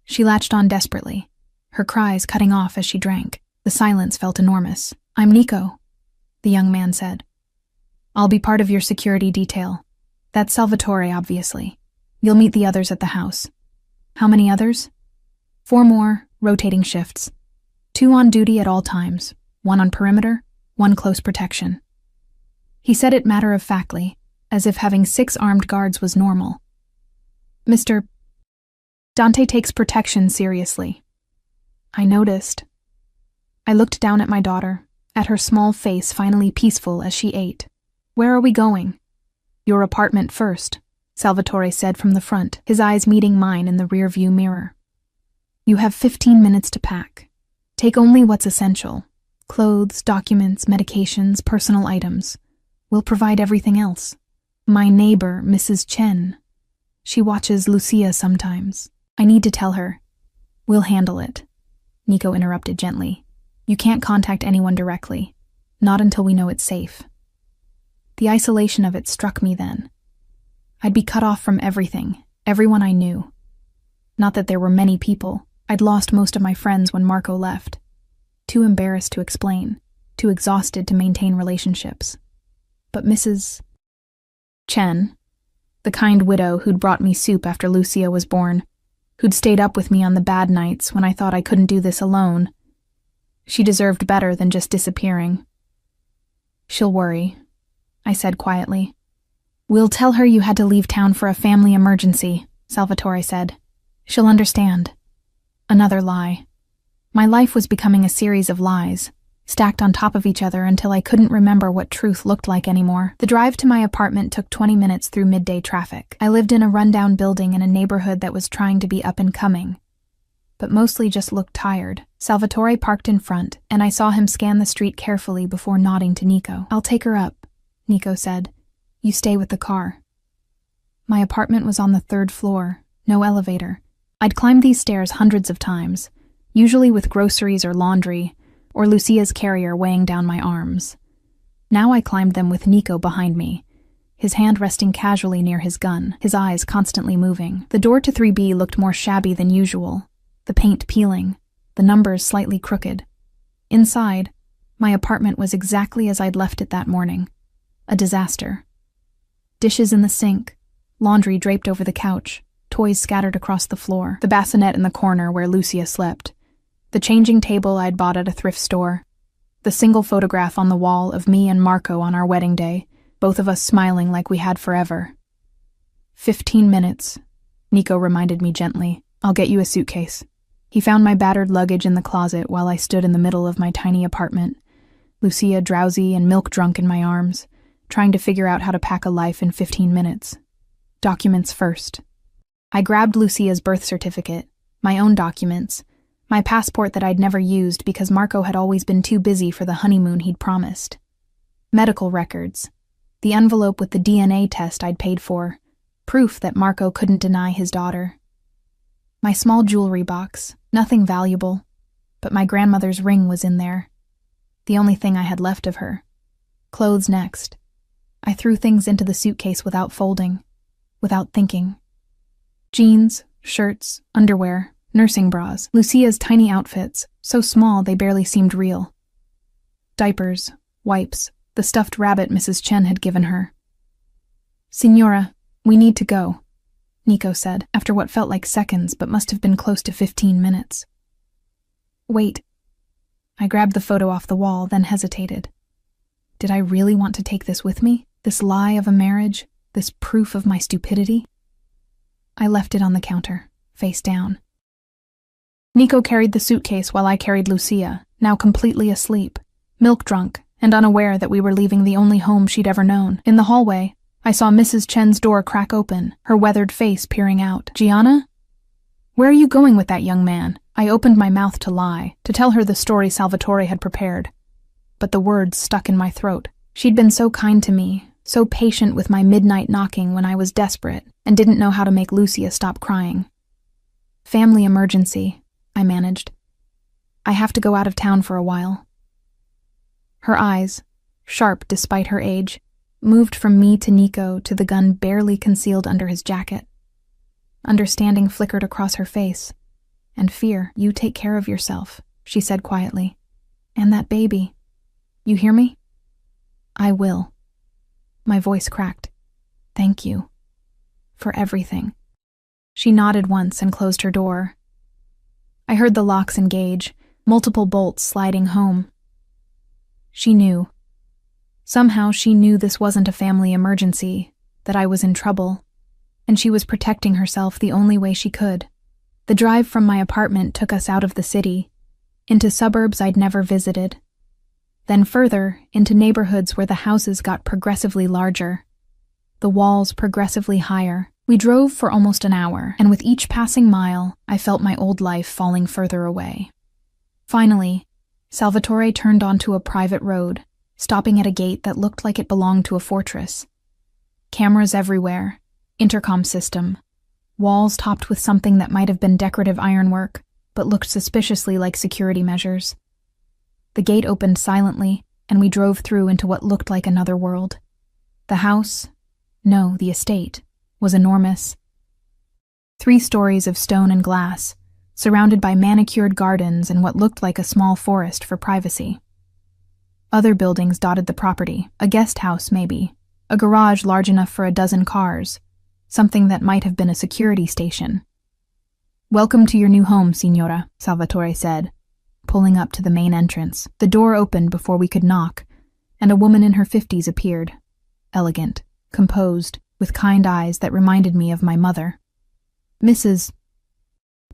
She latched on desperately, her cries cutting off as she drank. The silence felt enormous. "I'm Nico," the young man said. "I'll be part of your security detail. That's Salvatore, obviously. You'll meet the others at the house." "How many others?" 4 more, rotating shifts. 2 on duty at all times, 1 on perimeter, 1 close protection. He said it matter-of-factly, as if having 6 armed guards was normal. "Mr. Dante takes protection seriously." I noticed. I looked down at my daughter, at her small face finally peaceful as she ate. "Where are we going?" "Your apartment first," Salvatore said from the front, his eyes meeting mine in the rear-view mirror. "You have 15 minutes to pack. Take only what's essential. Clothes, documents, medications, personal items. We'll provide everything else. My neighbor, Mrs. Chen. She watches Lucia sometimes. I need to tell her." "We'll handle it," Nico interrupted gently. "You can't contact anyone directly. Not until we know it's safe." The isolation of it struck me then. I'd be cut off from everything, everyone I knew. Not that there were many people. I'd lost most of my friends when Marco left. Too embarrassed to explain, too exhausted to maintain relationships. But Mrs. Chen, the kind widow who'd brought me soup after Lucia was born, who'd stayed up with me on the bad nights when I thought I couldn't do this alone, she deserved better than just disappearing. "She'll worry," I said quietly. "We'll tell her you had to leave town for a family emergency," Salvatore said. "She'll understand." Another lie. My life was becoming a series of lies, stacked on top of each other until I couldn't remember what truth looked like anymore. The drive to my apartment took 20 minutes through midday traffic. I lived in a rundown building in a neighborhood that was trying to be up and coming, but mostly just looked tired. Salvatore parked in front, and I saw him scan the street carefully before nodding to Nico. "I'll take her up," Nico said. "You stay with the car." My apartment was on the 3rd floor, no elevator. I'd climbed these stairs hundreds of times, usually with groceries or laundry, or Lucia's carrier weighing down my arms. Now I climbed them with Nico behind me, his hand resting casually near his gun, his eyes constantly moving. The door to 3B looked more shabby than usual, the paint peeling, the numbers slightly crooked. Inside, my apartment was exactly as I'd left it that morning. A disaster. Dishes in the sink, laundry draped over the couch, toys scattered across the floor, the bassinet in the corner where Lucia slept, the changing table I'd bought at a thrift store, the single photograph on the wall of me and Marco on our wedding day, both of us smiling like we had forever. 15 minutes, Nico reminded me gently. "I'll get you a suitcase." He found my battered luggage in the closet while I stood in the middle of my tiny apartment, Lucia drowsy and milk-drunk in my arms, trying to figure out how to pack a life in 15 minutes. Documents first. I grabbed Lucia's birth certificate, my own documents, my passport that I'd never used because Marco had always been too busy for the honeymoon he'd promised. Medical records, the envelope with the DNA test I'd paid for, proof that Marco couldn't deny his daughter. My small jewelry box, nothing valuable, but my grandmother's ring was in there. The only thing I had left of her. Clothes next. I threw things into the suitcase without folding, without thinking. Jeans, shirts, underwear, nursing bras, Lucia's tiny outfits, so small they barely seemed real. Diapers, wipes, the stuffed rabbit Mrs. Chen had given her. "Signora, we need to go," Nico said, after what felt like seconds but must have been close to 15 minutes. "Wait." I grabbed the photo off the wall, then hesitated. Did I really want to take this with me? This lie of a marriage? This proof of my stupidity? I left it on the counter, face down. Nico carried the suitcase while I carried Lucia, now completely asleep, milk-drunk, and unaware that we were leaving the only home she'd ever known. In the hallway, I saw Mrs. Chen's door crack open, her weathered face peering out. "Gianna? Where are you going with that young man?" I opened my mouth to lie, to tell her the story Salvatore had prepared. But the words stuck in my throat. She'd been so kind to me, so patient with my midnight knocking when I was desperate and didn't know how to make Lucia stop crying. "Family emergency," I managed. "I have to go out of town for a while." Her eyes, sharp despite her age, moved from me to Nico to the gun barely concealed under his jacket. Understanding flickered across her face. And fear. "You take care of yourself," she said quietly. "And that baby. You hear me?" "I will." My voice cracked. "Thank you. For everything." She nodded once and closed her door. I heard the locks engage, multiple bolts sliding home. She knew. Somehow she knew this wasn't a family emergency, that I was in trouble, and she was protecting herself the only way she could. The drive from my apartment took us out of the city, into suburbs I'd never visited. Then further, into neighborhoods where the houses got progressively larger, the walls progressively higher. We drove for almost an hour, and with each passing mile, I felt my old life falling further away. Finally, Salvatore turned onto a private road, stopping at a gate that looked like it belonged to a fortress. Cameras everywhere, intercom system, walls topped with something that might have been decorative ironwork, but looked suspiciously like security measures. The gate opened silently, and we drove through into what looked like another world. The house, no, the estate, was enormous. 3 stories of stone and glass, surrounded by manicured gardens and what looked like a small forest for privacy. Other buildings dotted the property, a guest house maybe, a garage large enough for a dozen cars, something that might have been a security station. "Welcome to your new home, Signora," Salvatore said, pulling up to the main entrance. The door opened before we could knock, and a woman in her 50s appeared, elegant, composed, with kind eyes that reminded me of my mother. "Mrs.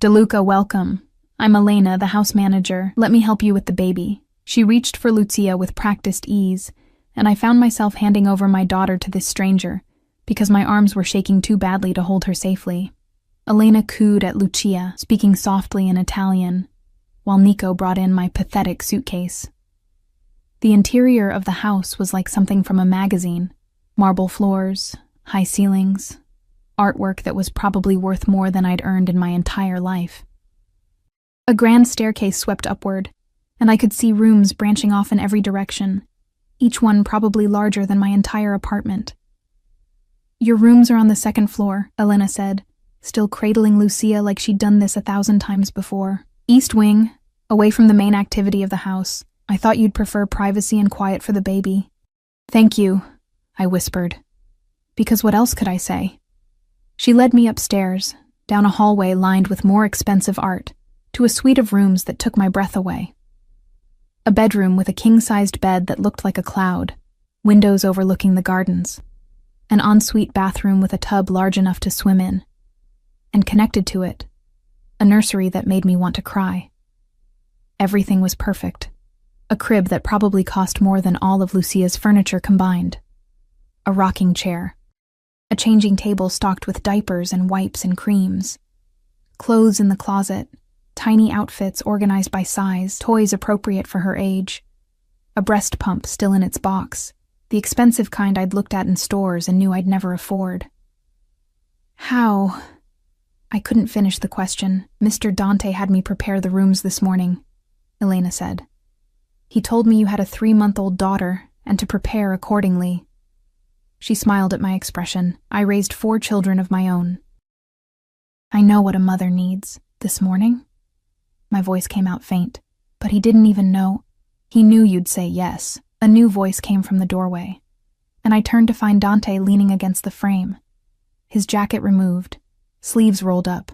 DeLuca, welcome. I'm Elena, the house manager. Let me help you with the baby." She reached for Lucia with practiced ease, and I found myself handing over my daughter to this stranger, because my arms were shaking too badly to hold her safely. Elena cooed at Lucia, speaking softly in Italian, while Nico brought in my pathetic suitcase. The interior of the house was like something from a magazine. Marble floors, high ceilings, artwork that was probably worth more than I'd earned in my entire life. A grand staircase swept upward, and I could see rooms branching off in every direction, each one probably larger than my entire apartment. "Your rooms are on the 2nd floor, Elena said, still cradling Lucia like she'd done this 1,000 times before. "East wing, away from the main activity of the house. I thought you'd prefer privacy and quiet for the baby." "Thank you," I whispered. Because what else could I say? She led me upstairs, down a hallway lined with more expensive art, to a suite of rooms that took my breath away. A bedroom with a king-sized bed that looked like a cloud, windows overlooking the gardens. An ensuite bathroom with a tub large enough to swim in. And connected to it, a nursery that made me want to cry. Everything was perfect. A crib that probably cost more than all of Lucia's furniture combined. A rocking chair. A changing table stocked with diapers and wipes and creams. Clothes in the closet, tiny outfits organized by size, toys appropriate for her age. A breast pump still in its box, the expensive kind I'd looked at in stores and knew I'd never afford. How? I couldn't finish the question. Mr. Dante had me prepare the rooms this morning, Elena said. He told me you had a 3-month-old daughter and to prepare accordingly. She smiled at my expression. I raised 4 children of my own. I know what a mother needs. This morning? My voice came out faint, but he didn't even know. He knew you'd say yes. A new voice came from the doorway, and I turned to find Dante leaning against the frame, his jacket removed, sleeves rolled up.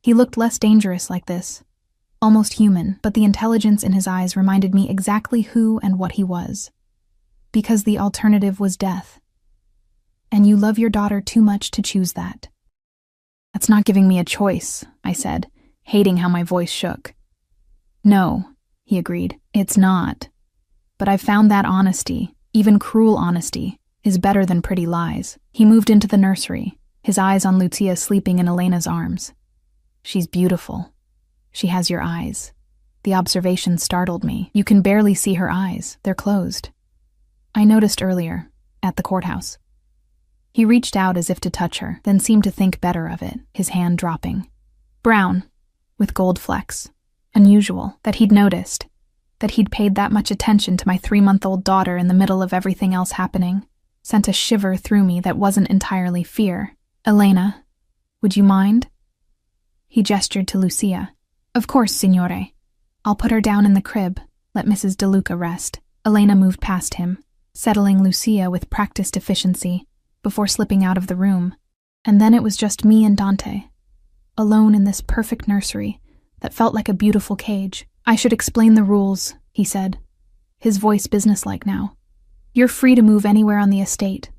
He looked less dangerous like this, almost human, but the intelligence in his eyes reminded me exactly who and what he was. Because the alternative was death. And you love your daughter too much to choose that. That's not giving me a choice, I said, hating how my voice shook. No, he agreed, it's not. But I've found that honesty, even cruel honesty, is better than pretty lies. He moved into the nursery, his eyes on Lucia sleeping in Elena's arms. She's beautiful. She has your eyes. The observation startled me. You can barely see her eyes. They're closed. I noticed earlier, at the courthouse. He reached out as if to touch her, then seemed to think better of it, his hand dropping. Brown, with gold flecks. Unusual, that he'd noticed. That he'd paid that much attention to my 3-month-old daughter in the middle of everything else happening, sent a shiver through me that wasn't entirely fear. Elena, would you mind? He gestured to Lucia. Of course, signore. I'll put her down in the crib, let Mrs. DeLuca rest. Elena moved past him, settling Lucia with practiced efficiency, before slipping out of the room. And then it was just me and Dante, alone in this perfect nursery that felt like a beautiful cage. I should explain the rules, he said, his voice businesslike now. You're free to move anywhere on the estate,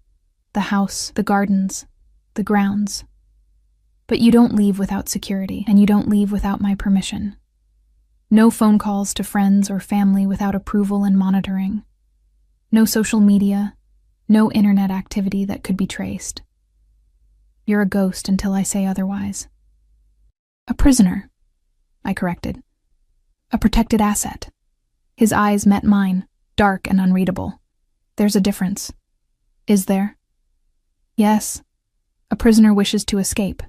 the house, the gardens, the grounds. But you don't leave without security, and you don't leave without my permission. No phone calls to friends or family without approval and monitoring. No social media, no internet activity that could be traced. You're a ghost until I say otherwise. A prisoner, I corrected. A protected asset. His eyes met mine, dark and unreadable. There's a difference. Is there? Yes. A prisoner wishes to escape.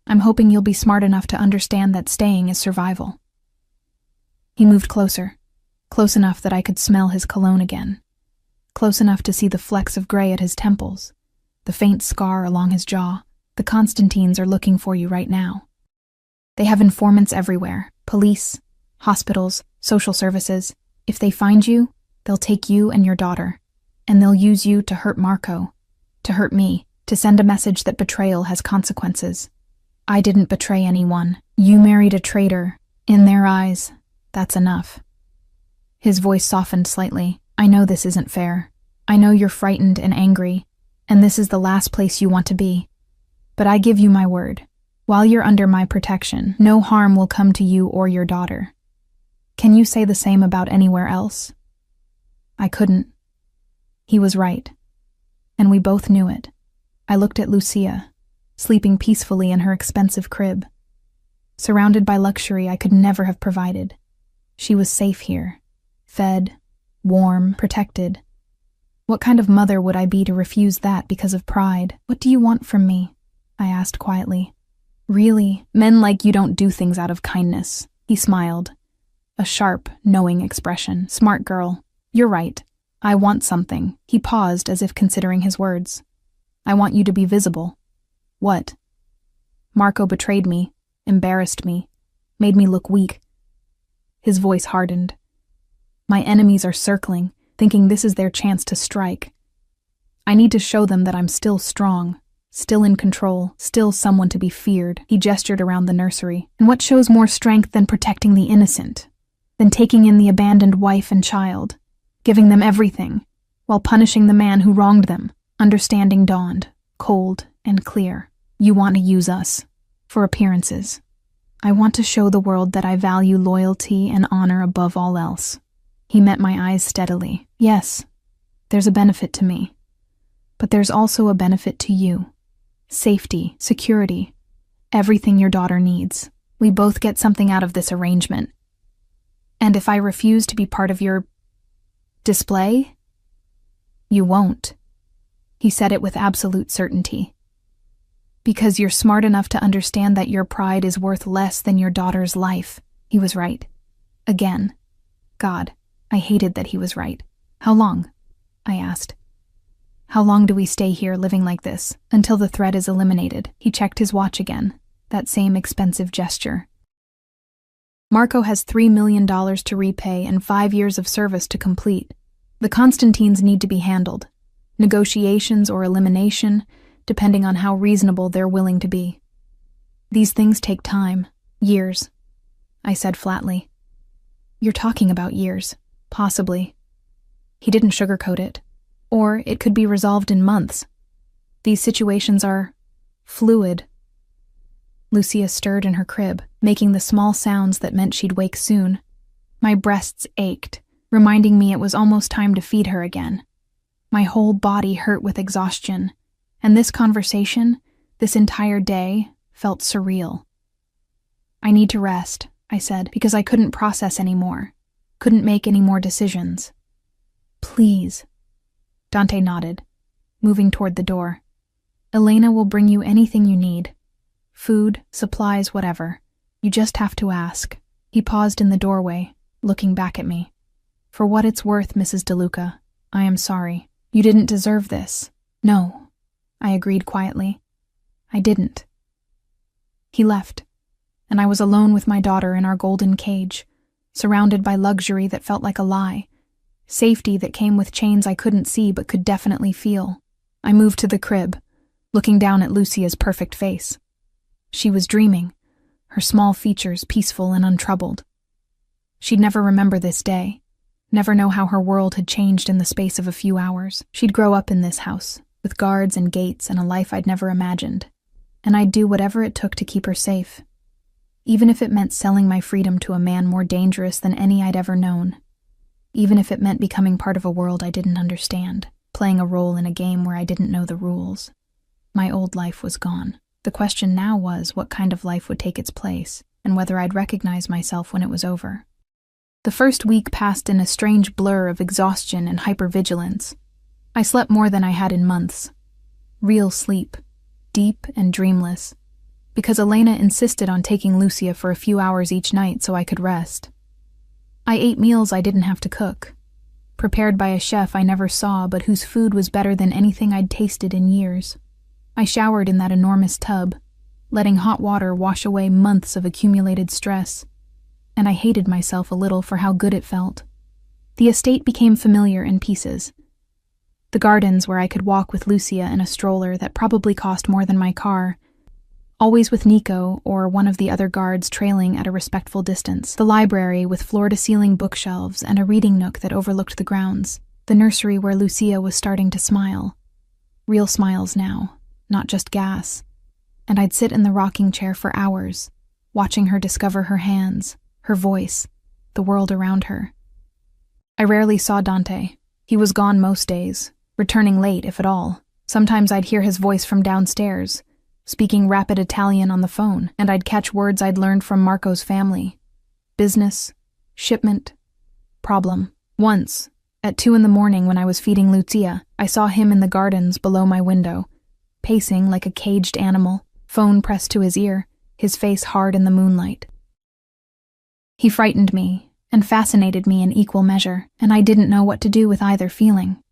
I'm hoping you'll be smart enough to understand that staying is survival. He moved closer, close enough that I could smell his cologne again, close enough to see the flecks of gray at his temples, the faint scar along his jaw. The Constantines are looking for you right now. They have informants everywhere, police, hospitals, social services. If they find you, they'll take you and your daughter, and they'll use you to hurt Marco, to hurt me, to send a message that betrayal has consequences. I didn't betray anyone. You married a traitor. In their eyes, that's enough. His voice softened slightly. I know this isn't fair. I know you're frightened and angry, and this is the last place you want to be. But I give you my word. While you're under my protection, no harm will come to you or your daughter. Can you say the same about anywhere else? I couldn't. He was right. And we both knew it. I looked at Lucia, sleeping peacefully in her expensive crib. Surrounded by luxury I could never have provided. She was safe here, fed, warm, protected. What kind of mother would I be to refuse that because of pride? What do you want from me? I asked quietly. Really, men like you don't do things out of kindness. He smiled. A sharp, knowing expression. Smart girl. You're right. I want something. He paused as if considering his words. I want you to be visible. What? Marco betrayed me, embarrassed me, made me look weak. His voice hardened. My enemies are circling, thinking this is their chance to strike. I need to show them that I'm still strong, still in control, still someone to be feared. He gestured around the nursery. And what shows more strength than protecting the innocent? Than taking in the abandoned wife and child, giving them everything, while punishing the man who wronged them. Understanding dawned, cold and clear. You want to use us, for appearances. I want to show the world that I value loyalty and honor above all else. He met my eyes steadily. Yes, there's a benefit to me. But there's also a benefit to you. Safety, security, everything your daughter needs. We both get something out of this arrangement. And if I refuse to be part of your display, you won't. He said it with absolute certainty. Because you're smart enough to understand that your pride is worth less than your daughter's life. He was right. Again. God, I hated that he was right. How long? I asked. How long do we stay here living like this? Until the threat is eliminated. He checked his watch again. That same expensive gesture. Marco has $3 million to repay and 5 years of service to complete. The Constantines need to be handled. Negotiations or elimination, depending on how reasonable they're willing to be. These things take time. Years. I said flatly. You're talking about years. Possibly. He didn't sugarcoat it. Or it could be resolved in months. These situations are fluid. Lucia stirred in her crib, making the small sounds that meant she'd wake soon. My breasts ached, reminding me it was almost time to feed her again. My whole body hurt with exhaustion, and this conversation, this entire day, felt surreal. I need to rest, I said, because I couldn't process anymore, couldn't make any more decisions. Please. Dante nodded, moving toward the door. Elena will bring you anything you need. Food, supplies, whatever. You just have to ask. He paused in the doorway, looking back at me. For what it's worth, Mrs. DeLuca, I am sorry. You didn't deserve this. No, I agreed quietly. I didn't. He left, and I was alone with my daughter in our golden cage, surrounded by luxury that felt like a lie, safety that came with chains I couldn't see but could definitely feel. I moved to the crib, looking down at Lucia's perfect face. She was dreaming, her small features peaceful and untroubled. She'd never remember this day, never know how her world had changed in the space of a few hours. She'd grow up in this house, with guards and gates and a life I'd never imagined, and I'd do whatever it took to keep her safe, even if it meant selling my freedom to a man more dangerous than any I'd ever known, even if it meant becoming part of a world I didn't understand, playing a role in a game where I didn't know the rules. My old life was gone. The question now was what kind of life would take its place, and whether I'd recognize myself when it was over. The first week passed in a strange blur of exhaustion and hypervigilance. I slept more than I had in months. Real sleep, deep and dreamless, because Elena insisted on taking Lucia for a few hours each night so I could rest. I ate meals I didn't have to cook, prepared by a chef I never saw but whose food was better than anything I'd tasted in years. I showered in that enormous tub, letting hot water wash away months of accumulated stress, and I hated myself a little for how good it felt. The estate became familiar in pieces. The gardens where I could walk with Lucia in a stroller that probably cost more than my car, always with Nico or one of the other guards trailing at a respectful distance. The library with floor-to-ceiling bookshelves and a reading nook that overlooked the grounds. The nursery where Lucia was starting to smile. Real smiles now, not just gas. And I'd sit in the rocking chair for hours, watching her discover her hands, her voice, the world around her. I rarely saw Dante. He was gone most days, returning late if at all. Sometimes I'd hear his voice from downstairs, speaking rapid Italian on the phone, and I'd catch words I'd learned from Marco's family. Business, shipment, problem. Once, at 2 a.m. when I was feeding Lucia, I saw him in the gardens below my window, pacing like a caged animal, phone pressed to his ear, his face hard in the moonlight. He frightened me and fascinated me in equal measure, and I didn't know what to do with either feeling.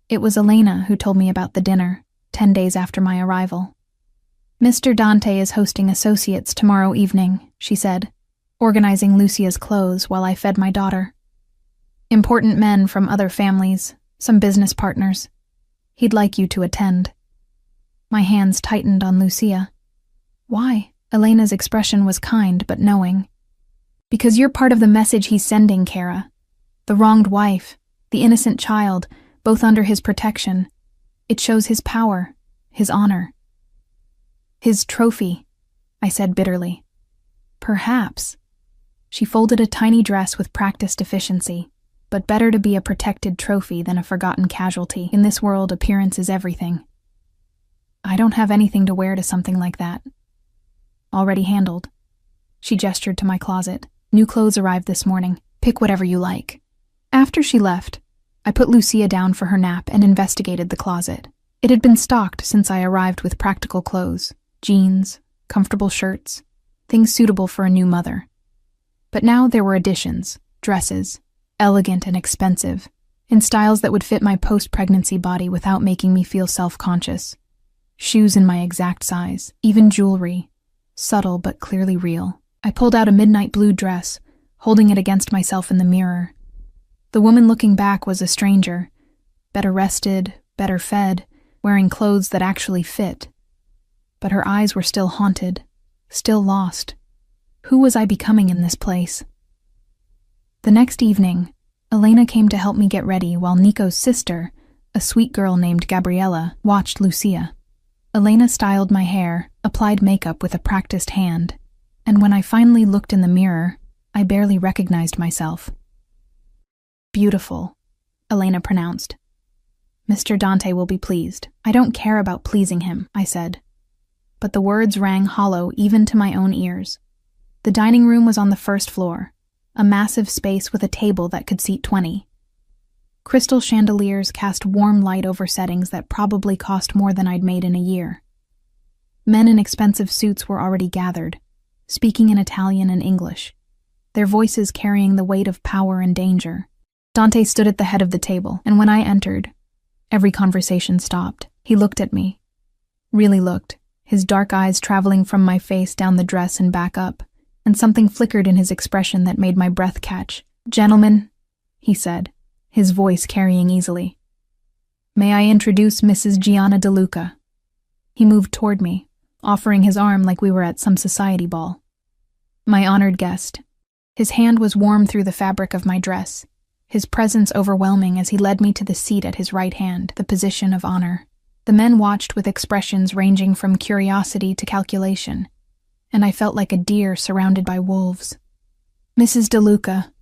It was Elena who told me about the dinner, 10 days after my arrival. Mr. Dante is hosting associates tomorrow evening, she said, organizing Lucia's clothes while I fed my daughter. Important men from other families, some business partners. He'd like you to attend. My hands tightened on Lucia. Why? Elena's expression was kind but knowing. Because you're part of the message he's sending, Kara. The wronged wife, the innocent child, both under his protection. It shows his power, his honor. His trophy, I said bitterly. Perhaps. She folded a tiny dress with practiced efficiency. but better to be a protected trophy than a forgotten casualty. In this world, appearance is everything. I don't have anything to wear to something like that. Already handled. She gestured to my closet. New clothes arrived this morning. Pick whatever you like. After she left, I put Lucia down for her nap and investigated the closet. It had been stocked since I arrived with practical clothes, jeans, comfortable shirts, things suitable for a new mother. But now there were additions, dresses, elegant and expensive, in styles that would fit my post-pregnancy body without making me feel self-conscious. Shoes in my exact size, even jewelry, subtle but clearly real. I pulled out a midnight blue dress, holding it against myself in the mirror. The woman looking back was a stranger, better rested, better fed, wearing clothes that actually fit. But her eyes were still haunted, still lost. Who was I becoming in this place? The next evening, Elena came to help me get ready while Nico's sister, a sweet girl named Gabriella, watched Lucia. Elena styled my hair, applied makeup with a practiced hand, and when I finally looked in the mirror, I barely recognized myself. "Beautiful," Elena pronounced. "Mr. Dante will be pleased." "I don't care about pleasing him," I said. But the words rang hollow even to my own ears. The dining room was on the first floor, a massive space with a table that could seat 20. Crystal chandeliers cast warm light over settings that probably cost more than I'd made in a year. Men in expensive suits were already gathered, speaking in Italian and English, their voices carrying the weight of power and danger. Dante stood at the head of the table, and when I entered, every conversation stopped. He looked at me. Really looked, his dark eyes traveling from my face down the dress and back up, and something flickered in his expression that made my breath catch. "Gentlemen," he said, his voice carrying easily. "May I introduce Mrs. Gianna De Luca?" He moved toward me, offering his arm like we were at some society ball. My honored guest. His hand was warm through the fabric of my dress, his presence overwhelming as he led me to the seat at his right hand, the position of honor. The men watched with expressions ranging from curiosity to calculation, and I felt like a deer surrounded by wolves. "Mrs. De Luca,"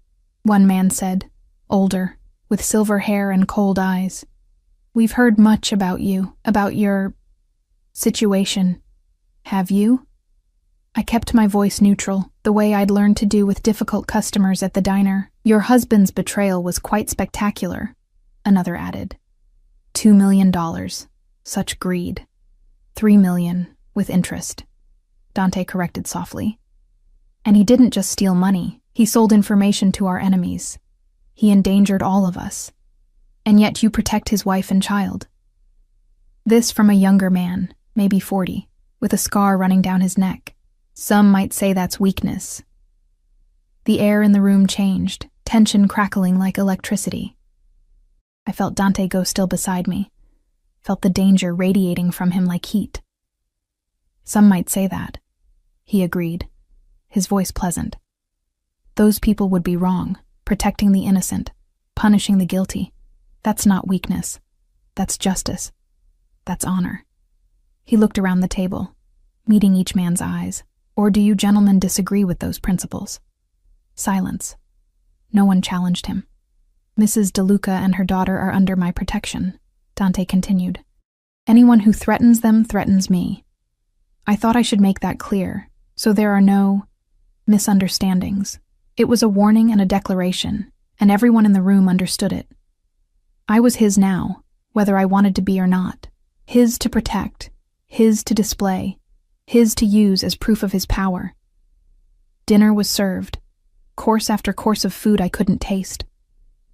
one man said, older, with silver hair and cold eyes. "We've heard much about you, about your situation. Have you?" I kept my voice neutral, the way I'd learned to do with difficult customers at the diner. "Your husband's betrayal was quite spectacular," another added. $2 million. Such greed. $3 million, with interest. Dante corrected softly. "And he didn't just steal money, he sold information to our enemies. He endangered all of us. And yet you protect his wife and child." This from a younger man, maybe 40, with a scar running down his neck. Some might say that's weakness. The air in the room changed, tension crackling like electricity. I felt Dante go still beside me, felt the danger radiating from him like heat. "Some might say that," he agreed, his voice pleasant. "Those people would be wrong, protecting the innocent, punishing the guilty. That's not weakness. That's justice. That's honor." He looked around the table, meeting each man's eyes. "Or do you gentlemen disagree with those principles?" Silence. No one challenged him. "Mrs. De Luca and her daughter are under my protection," Dante continued. "Anyone who threatens them threatens me. I thought I should make that clear, so there are no misunderstandings. It was a warning and a declaration, and everyone in the room understood it. I was his now, whether I wanted to be or not. His to protect, his to display, his to use as proof of his power. Dinner was served, course after course of food I couldn't taste.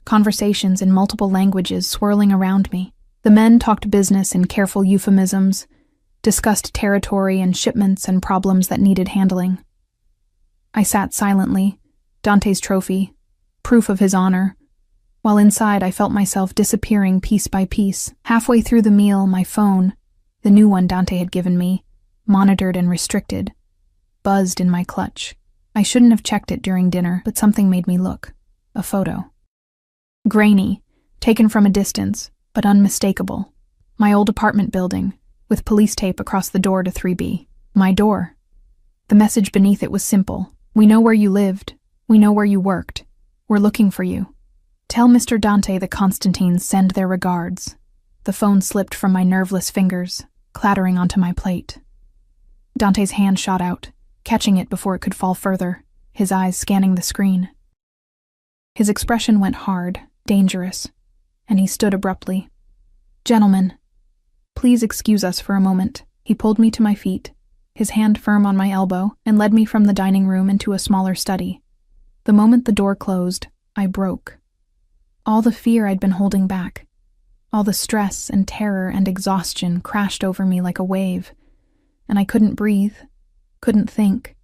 Conversations in multiple languages swirling around me. The men talked business in careful euphemisms, discussed territory and shipments and problems that needed handling. I sat silently, Dante's trophy, proof of his honor, while inside I felt myself disappearing piece by piece. Halfway through the meal, my phone, the new one Dante had given me, monitored and restricted, buzzed in my clutch. I shouldn't have checked it during dinner, but something made me look. A photo. Grainy, taken from a distance, but unmistakable. My old apartment building, with police tape across the door to 3B. My door. The message beneath it was simple. "We know where you lived. We know where you worked. We're looking for you. Tell Mr. Dante the Constantines send their regards. The phone slipped from my nerveless fingers, clattering onto my plate. Dante's hand shot out, catching it before it could fall further, his eyes scanning the screen. His expression went hard, dangerous, and he stood abruptly. Gentlemen, please excuse us for a moment. He pulled me to my feet, his hand firm on my elbow, and led me from the dining room into a smaller study. The moment the door closed, I broke. All the fear I'd been holding back, all the stress and terror and exhaustion crashed over me like a wave, and I couldn't breathe, couldn't think,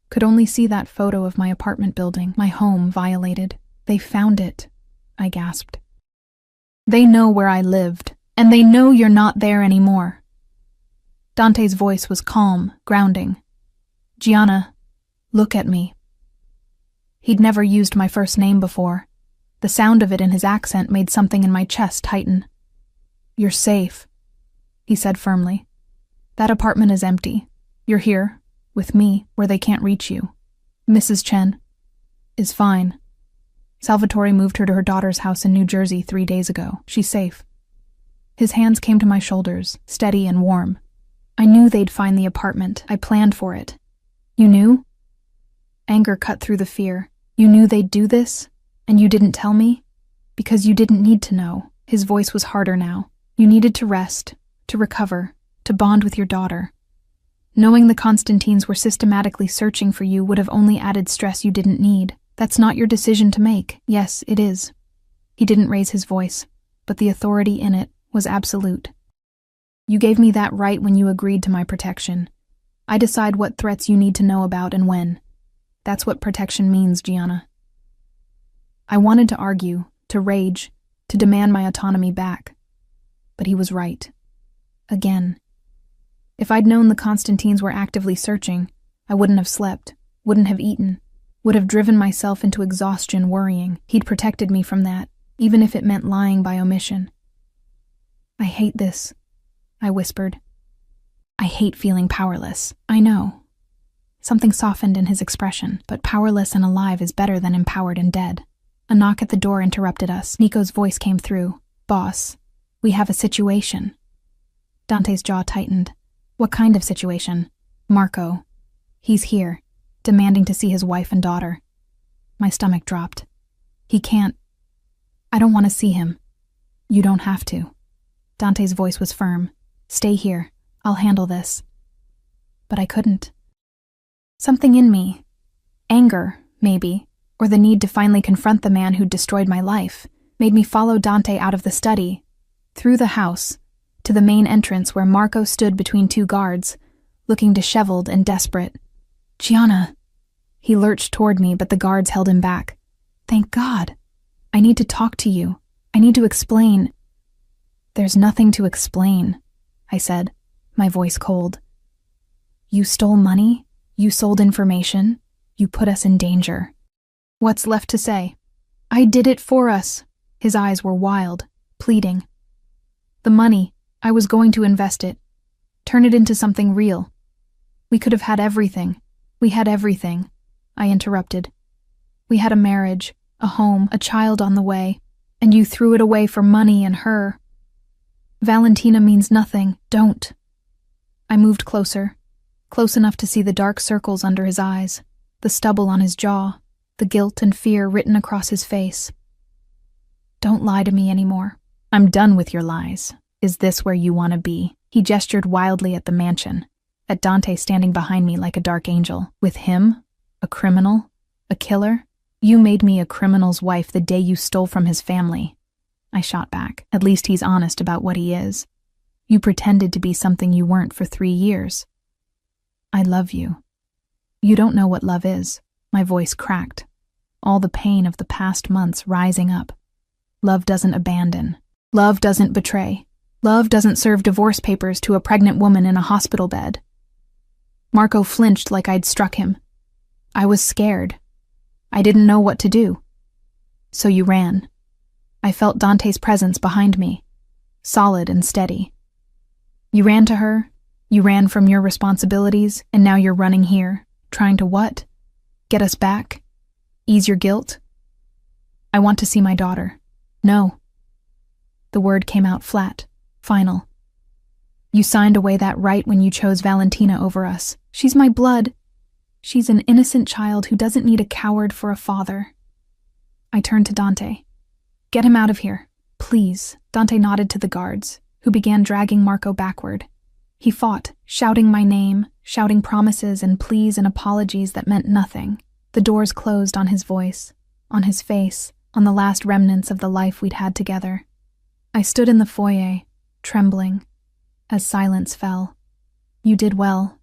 could only see that photo of my apartment building, my home violated. They found it, I gasped. They know where I lived, and they know you're not there anymore. Dante's voice was calm, grounding. Gianna, look at me. He'd never used my first name before. The sound of it in his accent made something in my chest tighten. You're safe, he said firmly. That apartment is empty. You're here, with me, where they can't reach you. Mrs. Chen is fine. Salvatore moved her to her daughter's house in New Jersey 3 days ago. She's safe. His hands came to my shoulders, steady and warm. I knew they'd find the apartment. I planned for it. You knew? Anger cut through the fear. You knew they'd do this, and you didn't tell me? Because you didn't need to know. His voice was harder now. You needed to rest, to recover, to bond with your daughter. Knowing the Constantines were systematically searching for you would have only added stress you didn't need. That's not your decision to make. Yes, it is. He didn't raise his voice, but the authority in it was absolute. You gave me that right when you agreed to my protection. I decide what threats you need to know about and when. That's what protection means, Gianna. I wanted to argue, to rage, to demand my autonomy back. But he was right. Again. If I'd known the Constantines were actively searching, I wouldn't have slept, wouldn't have eaten, would have driven myself into exhaustion worrying. He'd protected me from that, even if it meant lying by omission. I hate this, I whispered. I hate feeling powerless. I know. Something softened in his expression, but powerless and alive is better than empowered and dead. A knock at the door interrupted us. Nico's voice came through. Boss, we have a situation. Dante's jaw tightened. What kind of situation? Marco. He's here, demanding to see his wife and daughter. My stomach dropped. He can't. I don't want to see him. You don't have to. Dante's voice was firm. Stay here. I'll handle this. But I couldn't. Something in me, anger, maybe, or the need to finally confront the man who'd destroyed my life, made me follow Dante out of the study, through the house, to the main entrance where Marco stood between 2 guards, looking disheveled and desperate. Gianna. He lurched toward me, but the guards held him back. Thank God. I need to talk to you. I need to explain. There's nothing to explain, I said, my voice cold. You stole money? You sold information? You put us in danger. What's left to say? I did it for us. His eyes were wild, pleading. The money, I was going to invest it. Turn it into something real. We could have had everything. We had everything, I interrupted. We had a marriage, a home, a child on the way, and you threw it away for money and her. Valentina means nothing. Don't. I moved closer, close enough to see the dark circles under his eyes, the stubble on his jaw, the guilt and fear written across his face. Don't lie to me anymore. I'm done with your lies. Is this where you want to be? He gestured wildly at the mansion, at Dante standing behind me like a dark angel. With him? A criminal? A killer? You made me a criminal's wife the day you stole from his family. I shot back. At least he's honest about what he is. You pretended to be something you weren't for 3 years. I love you. You don't know what love is. My voice cracked. All the pain of the past months rising up. Love doesn't abandon. Love doesn't betray. Love doesn't serve divorce papers to a pregnant woman in a hospital bed. Marco flinched like I'd struck him. I was scared. I didn't know what to do. So you ran. I felt Dante's presence behind me, solid and steady. You ran to her, you ran from your responsibilities, and now you're running here, trying to what? Get us back? Ease your guilt? I want to see my daughter. No. The word came out flat, final. You signed away that right when you chose Valentina over us. She's my blood. She's an innocent child who doesn't need a coward for a father. I turned to Dante. Get him out of here, please. Dante nodded to the guards, who began dragging Marco backward. He fought, shouting my name, shouting promises and pleas and apologies that meant nothing. The doors closed on his voice, on his face, on the last remnants of the life we'd had together. I stood in the foyer, trembling, as silence fell. You did well,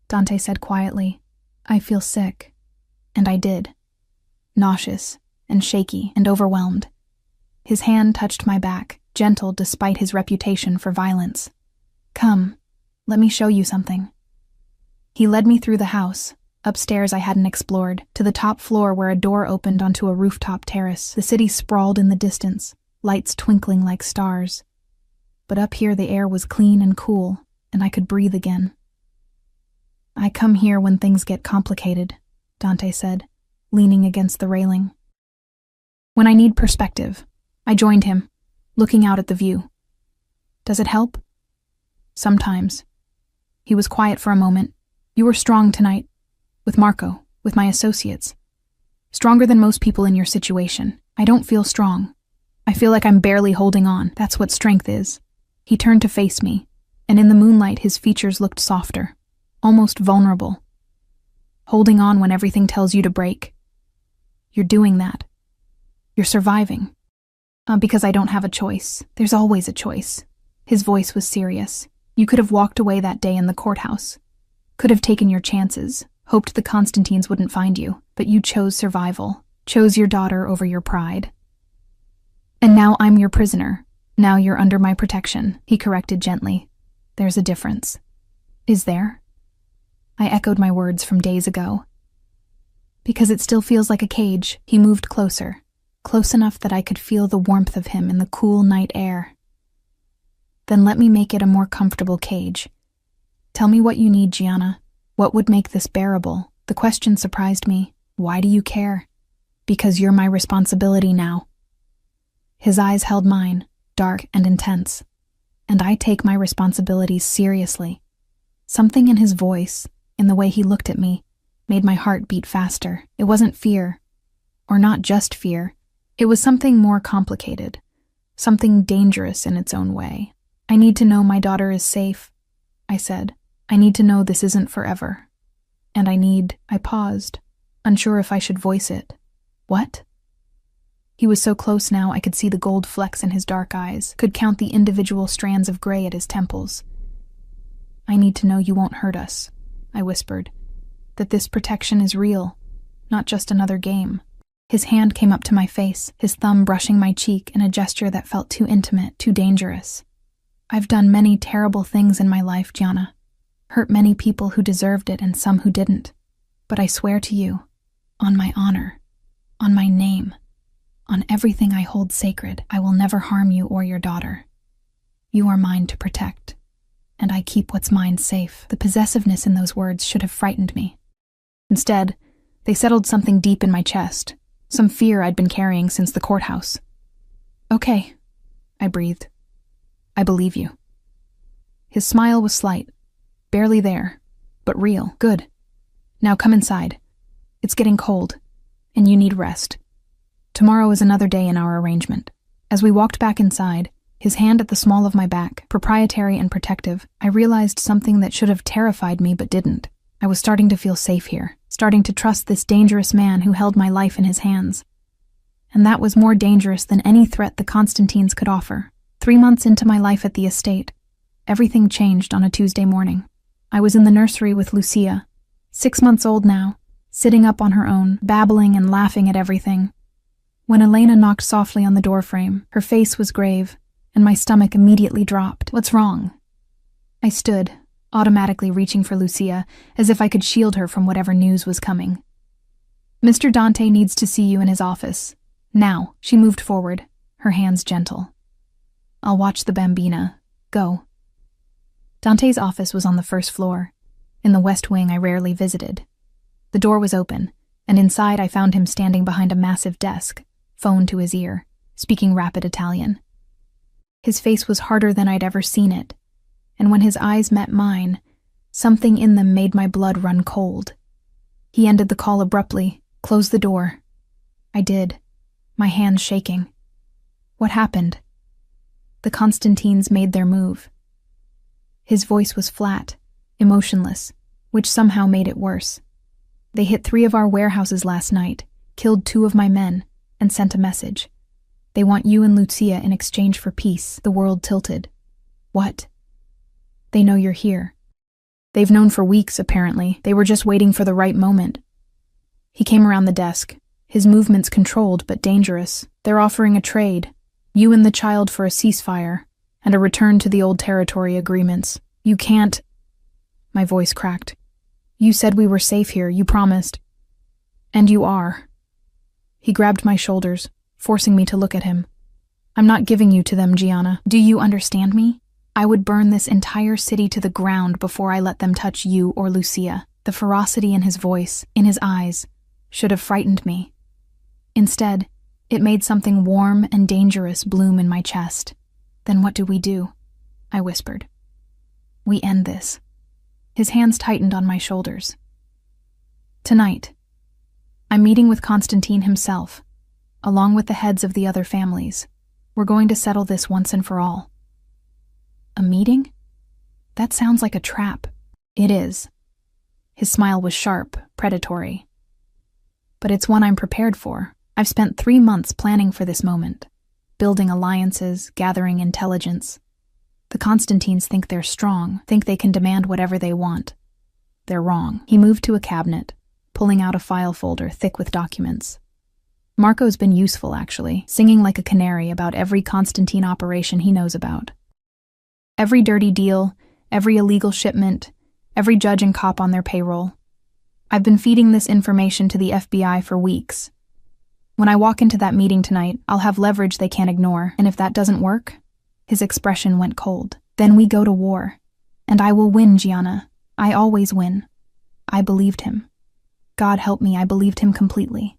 Dante said quietly. I feel sick. And I did. Nauseous and shaky and overwhelmed. His hand touched my back, gentle despite his reputation for violence. Come, let me show you something. He led me through the house, upstairs I hadn't explored, to the top floor where a door opened onto a rooftop terrace. The city sprawled in the distance, lights twinkling like stars. But up here the air was clean and cool, and I could breathe again. I come here when things get complicated, Dante said, leaning against the railing. When I need perspective, I joined him, looking out at the view. Does it help? Sometimes. He was quiet for a moment. You were strong tonight. With Marco, with my associates. Stronger than most people in your situation. I don't feel strong. I feel like I'm barely holding on. That's what strength is. He turned to face me, and in the moonlight his features looked softer, almost vulnerable. Holding on when everything tells you to break. You're doing that. You're surviving. Because I don't have a choice. There's always a choice. His voice was serious. You could have walked away that day in the courthouse. Could have taken your chances, hoped the Constantines wouldn't find you, but you chose survival, chose your daughter over your pride. And now I'm your prisoner. Now you're under my protection, he corrected gently. There's a difference. Is there? I echoed my words from days ago. Because it still feels like a cage, he moved closer, close enough that I could feel the warmth of him in the cool night air. Then let me make it a more comfortable cage. Tell me what you need, Gianna. What would make this bearable? The question surprised me. Why do you care? Because you're my responsibility now. His eyes held mine, dark and intense. And I take my responsibilities seriously. Something in his voice, in the way he looked at me, made my heart beat faster. It wasn't fear. Or not just fear. It was something more complicated. Something dangerous in its own way. I need to know my daughter is safe, I said. I need to know this isn't forever. And I paused, unsure if I should voice it. What? He was so close now I could see the gold flecks in his dark eyes, could count the individual strands of gray at his temples. I need to know you won't hurt us, I whispered. That this protection is real, not just another game. His hand came up to my face, his thumb brushing my cheek in a gesture that felt too intimate, too dangerous. I've done many terrible things in my life, Gianna. Hurt many people who deserved it and some who didn't. But I swear to you, on my honor, on my name, on everything I hold sacred, I will never harm you or your daughter. You are mine to protect, and I keep what's mine safe. The possessiveness in those words should have frightened me. Instead, they settled something deep in my chest, some fear I'd been carrying since the courthouse. Okay, I breathed. I believe you. His smile was slight, barely there, but real. Good. Now come inside. It's getting cold, and you need rest. Tomorrow is another day in our arrangement. As we walked back inside, his hand at the small of my back, proprietary and protective, I realized something that should have terrified me but didn't. I was starting to feel safe here, starting to trust this dangerous man who held my life in his hands. And that was more dangerous than any threat the Constantines could offer. 3 months into my life at the estate, everything changed on a Tuesday morning. I was in the nursery with Lucia, 6 months old now, sitting up on her own, babbling and laughing at everything. When Elena knocked softly on the doorframe, her face was grave, and my stomach immediately dropped. What's wrong? I stood, automatically reaching for Lucia, as if I could shield her from whatever news was coming. Mr. Dante needs to see you in his office. Now, she moved forward, her hands gentle. I'll watch the bambina. Go. Dante's office was on the first floor, in the west wing I rarely visited. The door was open, and inside I found him standing behind a massive desk, phone to his ear, speaking rapid Italian. His face was harder than I'd ever seen it, and when his eyes met mine, something in them made my blood run cold. He ended the call abruptly, closed the door. I did, my hands shaking. What happened? The Constantines made their move. His voice was flat, emotionless, which somehow made it worse. They hit 3 of our warehouses last night, killed 2 of my men, and sent a message. They want you and Lucia in exchange for peace. The world tilted. What? They know you're here. They've known for weeks, apparently. They were just waiting for the right moment. He came around the desk, his movements controlled but dangerous. They're offering a trade, you and the child for a ceasefire, and a return to the old territory agreements. You can't... My voice cracked. You said we were safe here, you promised. And you are. He grabbed my shoulders, forcing me to look at him. I'm not giving you to them, Gianna. Do you understand me? I would burn this entire city to the ground before I let them touch you or Lucia. The ferocity in his voice, in his eyes, should have frightened me. Instead, it made something warm and dangerous bloom in my chest. Then what do? I whispered. We end this. His hands tightened on my shoulders. Tonight, I'm meeting with Constantine himself, along with the heads of the other families. We're going to settle this once and for all. A meeting? That sounds like a trap. It is. His smile was sharp, predatory. But it's one I'm prepared for. I've spent 3 months planning for this moment, building alliances, gathering intelligence. The Constantines think they're strong, think they can demand whatever they want. They're wrong. He moved to a cabinet, pulling out a file folder thick with documents. Marco's been useful, actually, singing like a canary about every Constantine operation he knows about. Every dirty deal, every illegal shipment, every judge and cop on their payroll. I've been feeding this information to the FBI for weeks. When I walk into that meeting tonight, I'll have leverage they can't ignore, and if that doesn't work, his expression went cold. Then we go to war. And I will win, Gianna. I always win. I believed him. God help me, I believed him completely.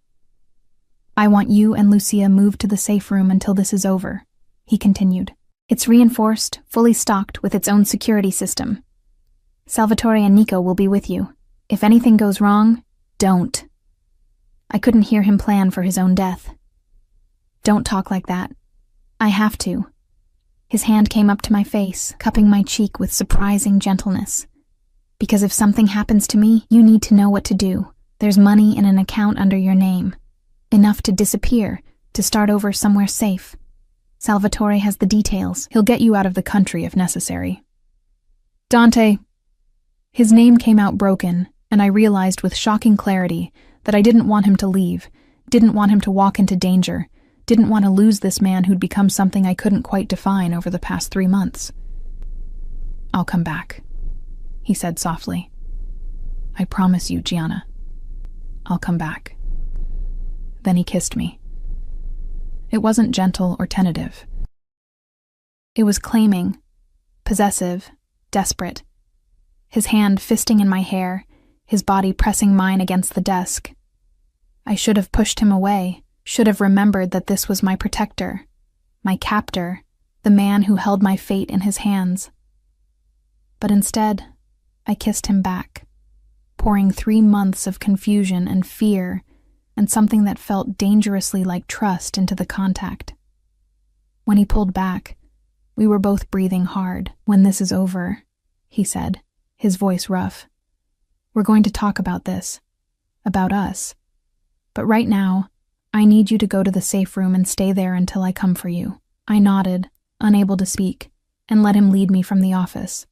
I want you and Lucia moved to the safe room until this is over, he continued. It's reinforced, fully stocked with its own security system. Salvatore and Nico will be with you. If anything goes wrong, don't. I couldn't hear him plan for his own death. Don't talk like that. I have to. His hand came up to my face, cupping my cheek with surprising gentleness. Because if something happens to me, you need to know what to do. There's money in an account under your name. Enough to disappear, to start over somewhere safe. Salvatore has the details. He'll get you out of the country if necessary. Dante. His name came out broken, and I realized with shocking clarity that I didn't want him to leave, didn't want him to walk into danger, didn't want to lose this man who'd become something I couldn't quite define over the past 3 months. I'll come back, he said softly. I promise you, Gianna. I'll come back. Then he kissed me. It wasn't gentle or tentative. It was claiming, possessive, desperate. His hand fisting in my hair, his body pressing mine against the desk. I should have pushed him away, should have remembered that this was my protector, my captor, the man who held my fate in his hands. But instead, I kissed him back, pouring 3 months of confusion and fear and something that felt dangerously like trust into the contact. When he pulled back, we were both breathing hard. When this is over, he said, his voice rough. We're going to talk about this, about us. But right now, I need you to go to the safe room and stay there until I come for you. I nodded, unable to speak, and let him lead me from the office.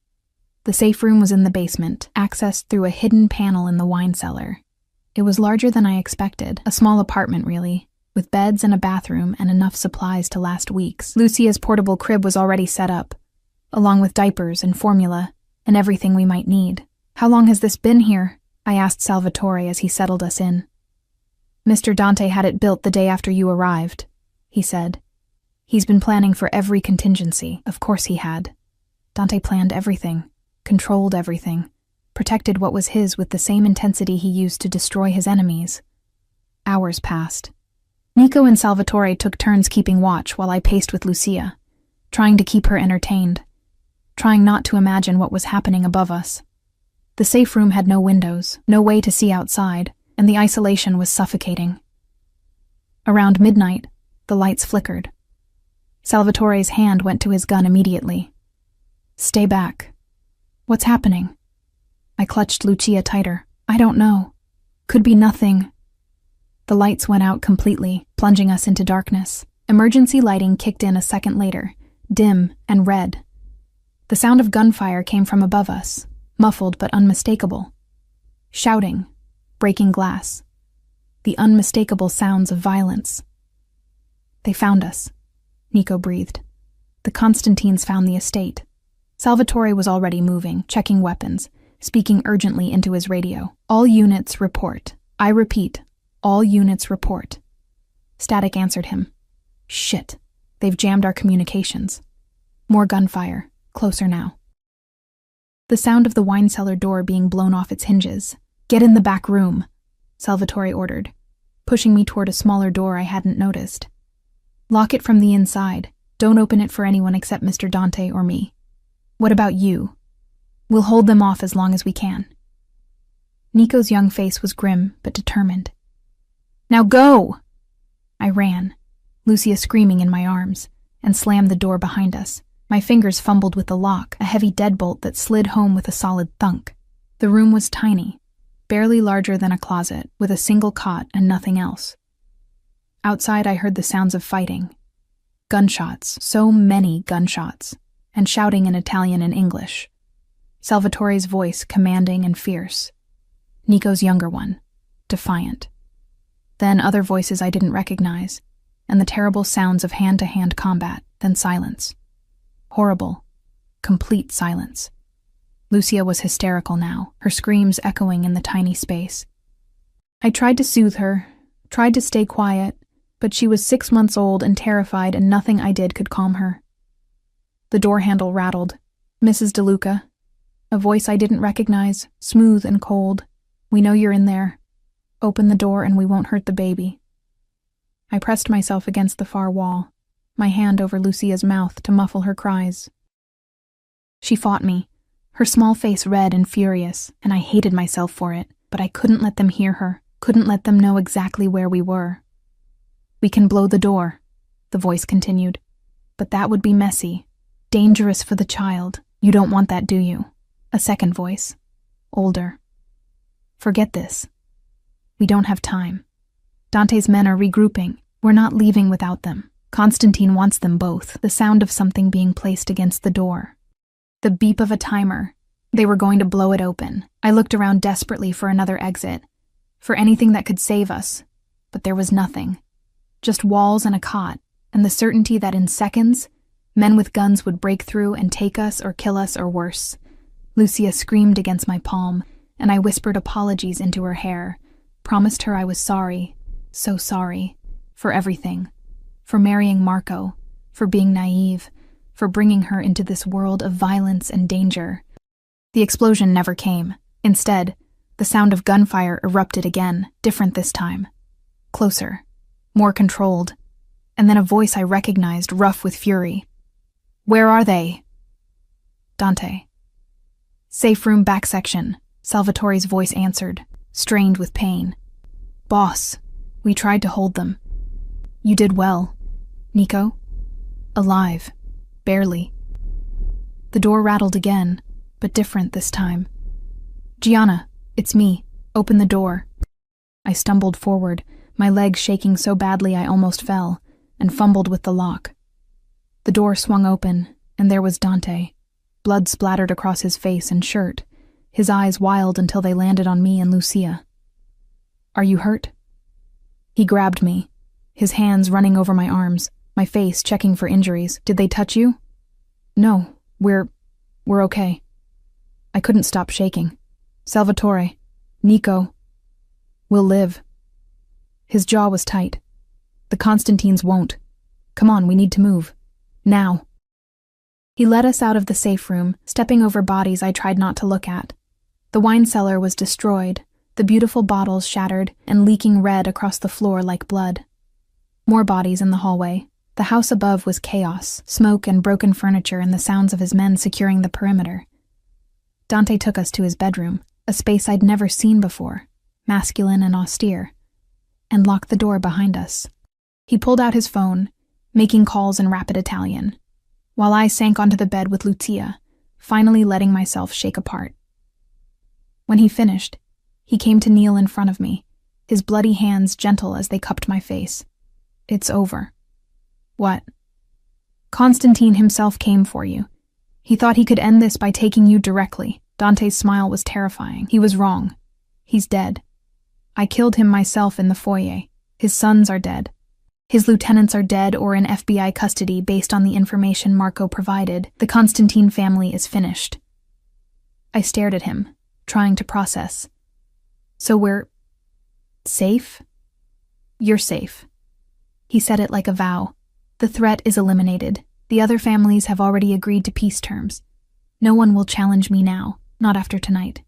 The safe room was in the basement, accessed through a hidden panel in the wine cellar. It was larger than I expected, a small apartment really, with beds and a bathroom and enough supplies to last weeks. Lucia's portable crib was already set up, along with diapers and formula, and everything we might need. How long has this been here? I asked Salvatore as he settled us in. Mr. Dante had it built the day after you arrived, he said. He's been planning for every contingency. Of course he had. Dante planned everything, controlled everything, protected what was his with the same intensity he used to destroy his enemies. Hours passed. Nico and Salvatore took turns keeping watch while I paced with Lucia, trying to keep her entertained, trying not to imagine what was happening above us. The safe room had no windows, no way to see outside, and the isolation was suffocating. Around midnight, the lights flickered. Salvatore's hand went to his gun immediately. "Stay back. What's happening?" I clutched Lucia tighter. "I don't know. Could be nothing." The lights went out completely, plunging us into darkness. Emergency lighting kicked in a second later, dim and red. The sound of gunfire came from above us, muffled but unmistakable. Shouting, breaking glass. The unmistakable sounds of violence. "They found us," Nico breathed. "The Constantines found the estate." Salvatore was already moving, checking weapons, speaking urgently into his radio. "All units report. I repeat, all units report." Static answered him. "Shit. They've jammed our communications." More gunfire, closer now. The sound of the wine cellar door being blown off its hinges. "Get in the back room," Salvatore ordered, pushing me toward a smaller door I hadn't noticed. "Lock it from the inside. Don't open it for anyone except Mr. Dante or me. What about you? We'll hold them off as long as we can." Nico's young face was grim but determined. "Now go!" I ran, Lucia screaming in my arms, and slammed the door behind us. My fingers fumbled with the lock, a heavy deadbolt that slid home with a solid thunk. The room was tiny, barely larger than a closet, with a single cot and nothing else. Outside I heard the sounds of fighting. Gunshots, so many gunshots, and shouting in Italian and English. Salvatore's voice commanding and fierce. Nico's younger one, defiant. Then other voices I didn't recognize, and the terrible sounds of hand-to-hand combat, then silence. Horrible, complete silence. Lucia was hysterical now, her screams echoing in the tiny space. I tried to soothe her, tried to stay quiet, but she was 6 months old and terrified, and nothing I did could calm her. The door handle rattled. "Mrs. DeLuca." A voice I didn't recognize, smooth and cold. "We know you're in there. Open the door and we won't hurt the baby." I pressed myself against the far wall, my hand over Lucia's mouth to muffle her cries. She fought me, her small face red and furious, and I hated myself for it, but I couldn't let them hear her, couldn't let them know exactly where we were. "We can blow the door," the voice continued, "but that would be messy, dangerous for the child. You don't want that, do you?" A second voice, older. "Forget this. We don't have time. Dante's men are regrouping. We're not leaving without them. Constantine wants them both." The sound of something being placed against the door. The beep of a timer. They were going to blow it open. I looked around desperately for another exit, for anything that could save us, but there was nothing. Just walls and a cot, and the certainty that in seconds, men with guns would break through and take us or kill us or worse. Lucia screamed against my palm, and I whispered apologies into her hair, promised her I was sorry, so sorry, for everything, for marrying Marco, for being naive, for bringing her into this world of violence and danger. The explosion never came. Instead, the sound of gunfire erupted again, different this time. Closer, more controlled, and then a voice I recognized, rough with fury. "Where are they?" "Dante." "Safe room back section," Salvatore's voice answered, strained with pain. "Boss, we tried to hold them." "You did well. Nico?" "Alive. Barely." The door rattled again, but different this time. "Gianna, it's me. Open the door." I stumbled forward, my legs shaking so badly I almost fell, and fumbled with the lock. The door swung open, and there was Dante. Blood splattered across his face and shirt, his eyes wild until they landed on me and Lucia. "Are you hurt?" He grabbed me, his hands running over my arms, my face checking for injuries. "Did they touch you?" "No, we're okay." I couldn't stop shaking. "Salvatore, Nico, we'll live." His jaw was tight. "The Constantines won't. Come on, we need to move. Now." He led us out of the safe room, stepping over bodies I tried not to look at. The wine cellar was destroyed, the beautiful bottles shattered and leaking red across the floor like blood. More bodies in the hallway. The house above was chaos, smoke and broken furniture and the sounds of his men securing the perimeter. Dante took us to his bedroom, a space I'd never seen before, masculine and austere, and locked the door behind us. He pulled out his phone, making calls in rapid Italian, while I sank onto the bed with Lucia, finally letting myself shake apart. When he finished, he came to kneel in front of me, his bloody hands gentle as they cupped my face. "It's over." "What?" "Constantine himself came for you. He thought he could end this by taking you directly." Dante's smile was terrifying. "He was wrong. He's dead. I killed him myself in the foyer. His sons are dead. His lieutenants are dead or in FBI custody based on the information Marco provided. The Constantine family is finished." I stared at him, trying to process. "So we're safe?" "You're safe." He said it like a vow. "The threat is eliminated. The other families have already agreed to peace terms. No one will challenge me now, not after tonight.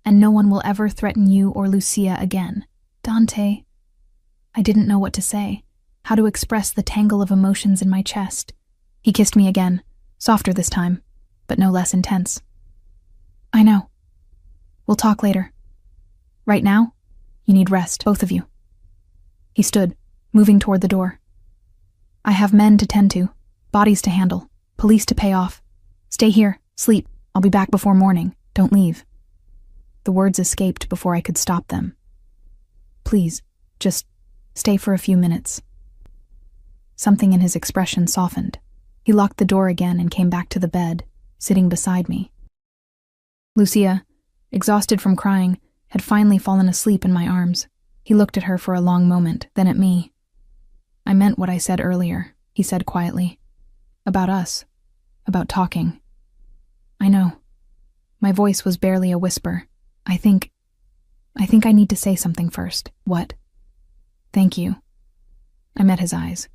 And no one will ever threaten you or Lucia again." "Dante." I didn't know what to say, how to express the tangle of emotions in my chest. He kissed me again, softer this time, but no less intense. "I know. We'll talk later. Right now, you need rest, both of you." He stood, moving toward the door. "I have men to tend to, bodies to handle, police to pay off. Stay here, sleep. I'll be back before morning. Don't leave." The words escaped before I could stop them. "Please, just stay for a few minutes." Something in his expression softened. He locked the door again and came back to the bed, sitting beside me. Lucia, exhausted from crying, had finally fallen asleep in my arms. He looked at her for a long moment, then at me. "I meant what I said earlier," he said quietly. "About us. About talking." "I know." My voice was barely a whisper. I think I need to say something first." "What?" "Thank you." I met his eyes.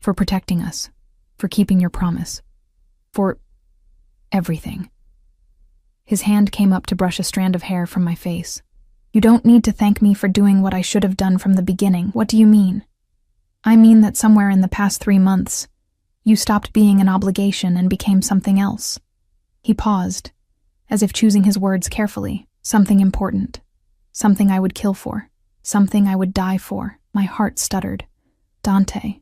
"For protecting us. For keeping your promise. For everything." His hand came up to brush a strand of hair from my face. "You don't need to thank me for doing what I should have done from the beginning." "What do you mean?" "I mean that somewhere in the past 3 months, you stopped being an obligation and became something else." He paused, as if choosing his words carefully. "Something important. Something I would kill for. Something I would die for." My heart stuttered. "Dante."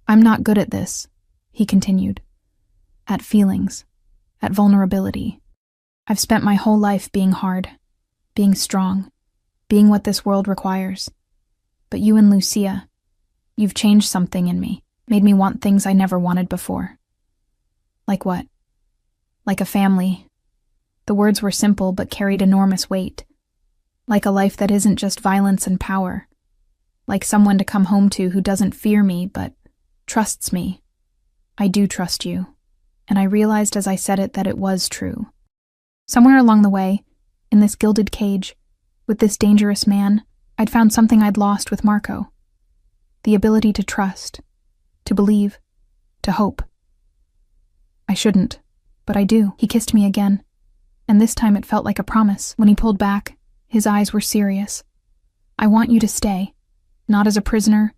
"I'm not good at this," he continued. "At feelings. At vulnerability. I've spent my whole life being hard, being strong, being what this world requires. But you and Lucia, you've changed something in me, made me want things I never wanted before." "Like what?" "Like a family." The words were simple but carried enormous weight. "Like a life that isn't just violence and power. Like someone to come home to who doesn't fear me but trusts me. I do trust you." And I realized as I said it that it was true. Somewhere along the way, in this gilded cage, with this dangerous man, I'd found something I'd lost with Marco. The ability to trust, to believe, to hope. I shouldn't, but I do. He kissed me again, and this time it felt like a promise. When he pulled back, his eyes were serious. "I want you to stay, not as a prisoner,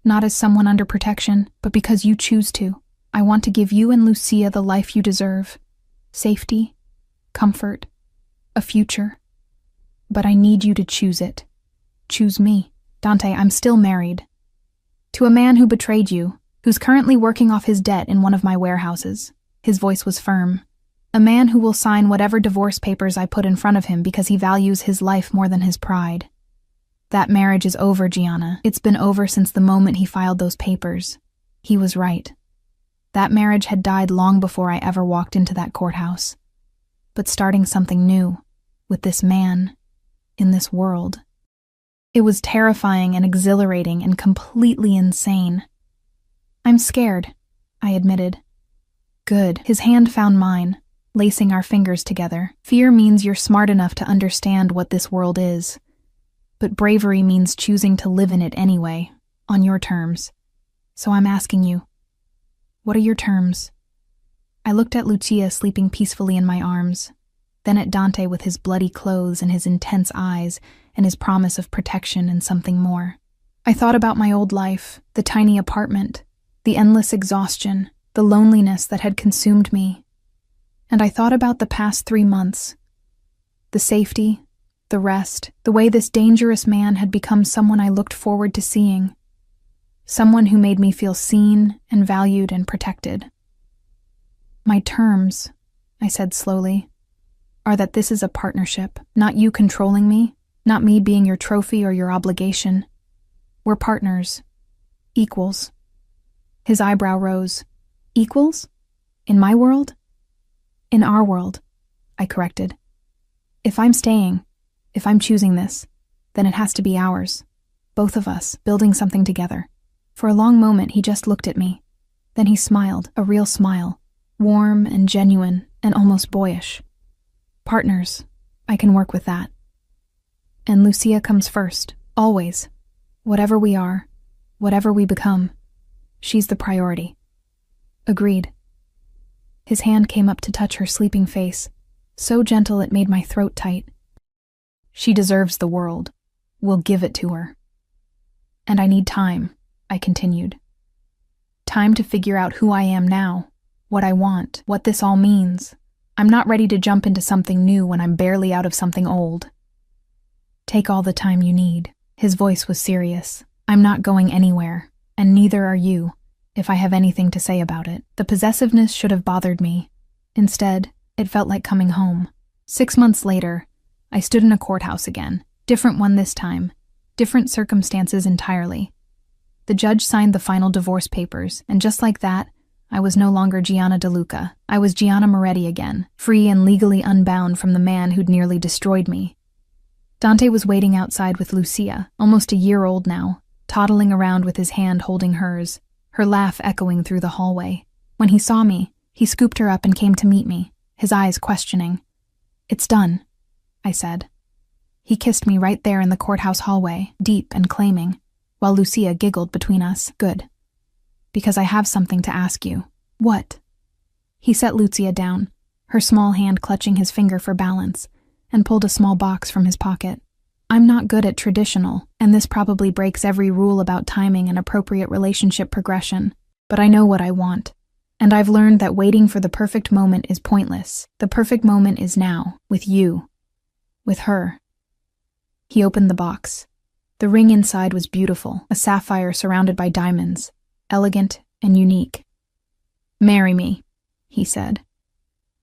not as someone under protection, but because you choose to. I want to give you and Lucia the life you deserve. Safety, comfort, a future. But I need you to choose it. Choose me." "Dante, I'm still married. To a man who betrayed you, who's currently working off his debt in one of my warehouses." His voice was firm. "A man who will sign whatever divorce papers I put in front of him because he values his life more than his pride. That marriage is over, Gianna. It's been over since the moment he filed those papers. He was right. That marriage had died long before I ever walked into that courthouse. But starting something new, with this man, in this world. It was terrifying and exhilarating and completely insane. "I'm scared," I admitted. "Good." His hand found mine, lacing our fingers together. "Fear means you're smart enough to understand what this world is. But bravery means choosing to live in it anyway, on your terms. So I'm asking you, what are your terms?" I looked at Lucia sleeping peacefully in my arms, then at Dante with his bloody clothes and his intense eyes and his promise of protection and something more. I thought about my old life, the tiny apartment, the endless exhaustion, the loneliness that had consumed me. And I thought about the past 3 months, the safety, the rest, the way this dangerous man had become someone I looked forward to seeing, someone who made me feel seen and valued and protected. My terms, I said slowly, are that this is a partnership, not you controlling me, not me being your trophy or your obligation. We're partners, equals. His eyebrow rose. Equals? In my world? In our world, I corrected. If I'm staying, if I'm choosing this, then it has to be ours. Both of us, building something together. For a long moment, he just looked at me. Then he smiled, a real smile, warm and genuine and almost boyish. Partners, I can work with that. And Lucia comes first, always. Whatever we are, whatever we become, she's the priority. Agreed. His hand came up to touch her sleeping face, so gentle it made my throat tight. She deserves the world. We'll give it to her. And I need time, I continued. Time to figure out who I am now, what I want, what this all means. I'm not ready to jump into something new when I'm barely out of something old. Take all the time you need. His voice was serious. I'm not going anywhere, and neither are you, if I have anything to say about it. The possessiveness should have bothered me. Instead, it felt like coming home. 6 months later, I stood in a courthouse again. Different one this time. Different circumstances entirely. The judge signed the final divorce papers, and just like that, I was no longer Gianna DeLuca. I was Gianna Moretti again, free and legally unbound from the man who'd nearly destroyed me. Dante was waiting outside with Lucia, almost a year old now, toddling around with his hand holding hers, her laugh echoing through the hallway. When he saw me, he scooped her up and came to meet me, his eyes questioning. "It's done," I said. He kissed me right there in the courthouse hallway, deep and claiming, while Lucia giggled between us. "Good. Because I have something to ask you." "What?" He set Lucia down, her small hand clutching his finger for balance, and pulled a small box from his pocket. "I'm not good at traditional, and this probably breaks every rule about timing and appropriate relationship progression, but I know what I want. And I've learned that waiting for the perfect moment is pointless. The perfect moment is now, with you. With her." He opened the box. The ring inside was beautiful, a sapphire surrounded by diamonds, elegant and unique. "Marry me," he said.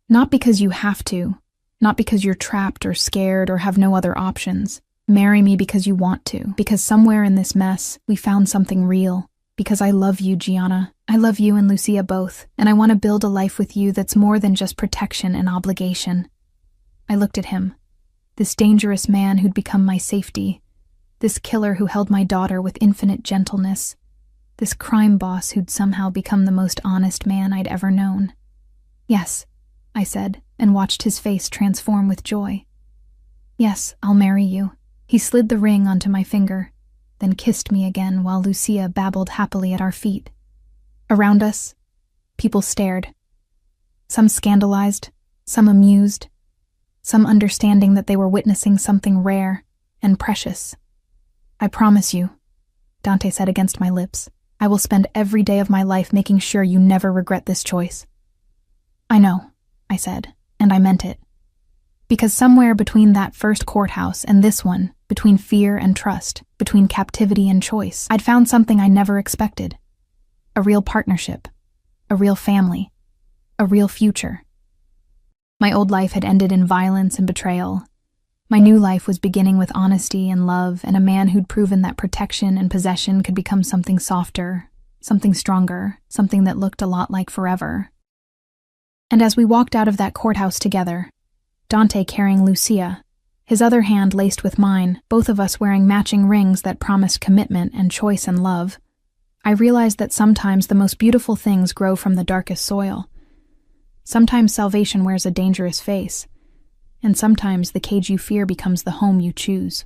"Not because you have to, not because you're trapped or scared or have no other options. Marry me because you want to, because somewhere in this mess, we found something real. Because I love you, Gianna. I love you and Lucia both, and I want to build a life with you that's more than just protection and obligation." I looked at him, this dangerous man who'd become my safety, this killer who held my daughter with infinite gentleness, this crime boss who'd somehow become the most honest man I'd ever known. "Yes," I said, and watched his face transform with joy. "Yes, I'll marry you." He slid the ring onto my finger, then kissed me again while Lucia babbled happily at our feet. Around us, people stared. Some scandalized, some amused, some understanding that they were witnessing something rare and precious. "I promise you," Dante said against my lips, "I will spend every day of my life making sure you never regret this choice." "I know," I said, and I meant it. Because somewhere between that first courthouse and this one, between fear and trust, between captivity and choice, I'd found something I never expected. A real partnership, a real family, a real future. My old life had ended in violence and betrayal. My new life was beginning with honesty and love and a man who'd proven that protection and possession could become something softer, something stronger, something that looked a lot like forever. And as we walked out of that courthouse together, Dante carrying Lucia, his other hand laced with mine, both of us wearing matching rings that promised commitment and choice and love, I realized that sometimes the most beautiful things grow from the darkest soil. Sometimes salvation wears a dangerous face, and sometimes the cage you fear becomes the home you choose.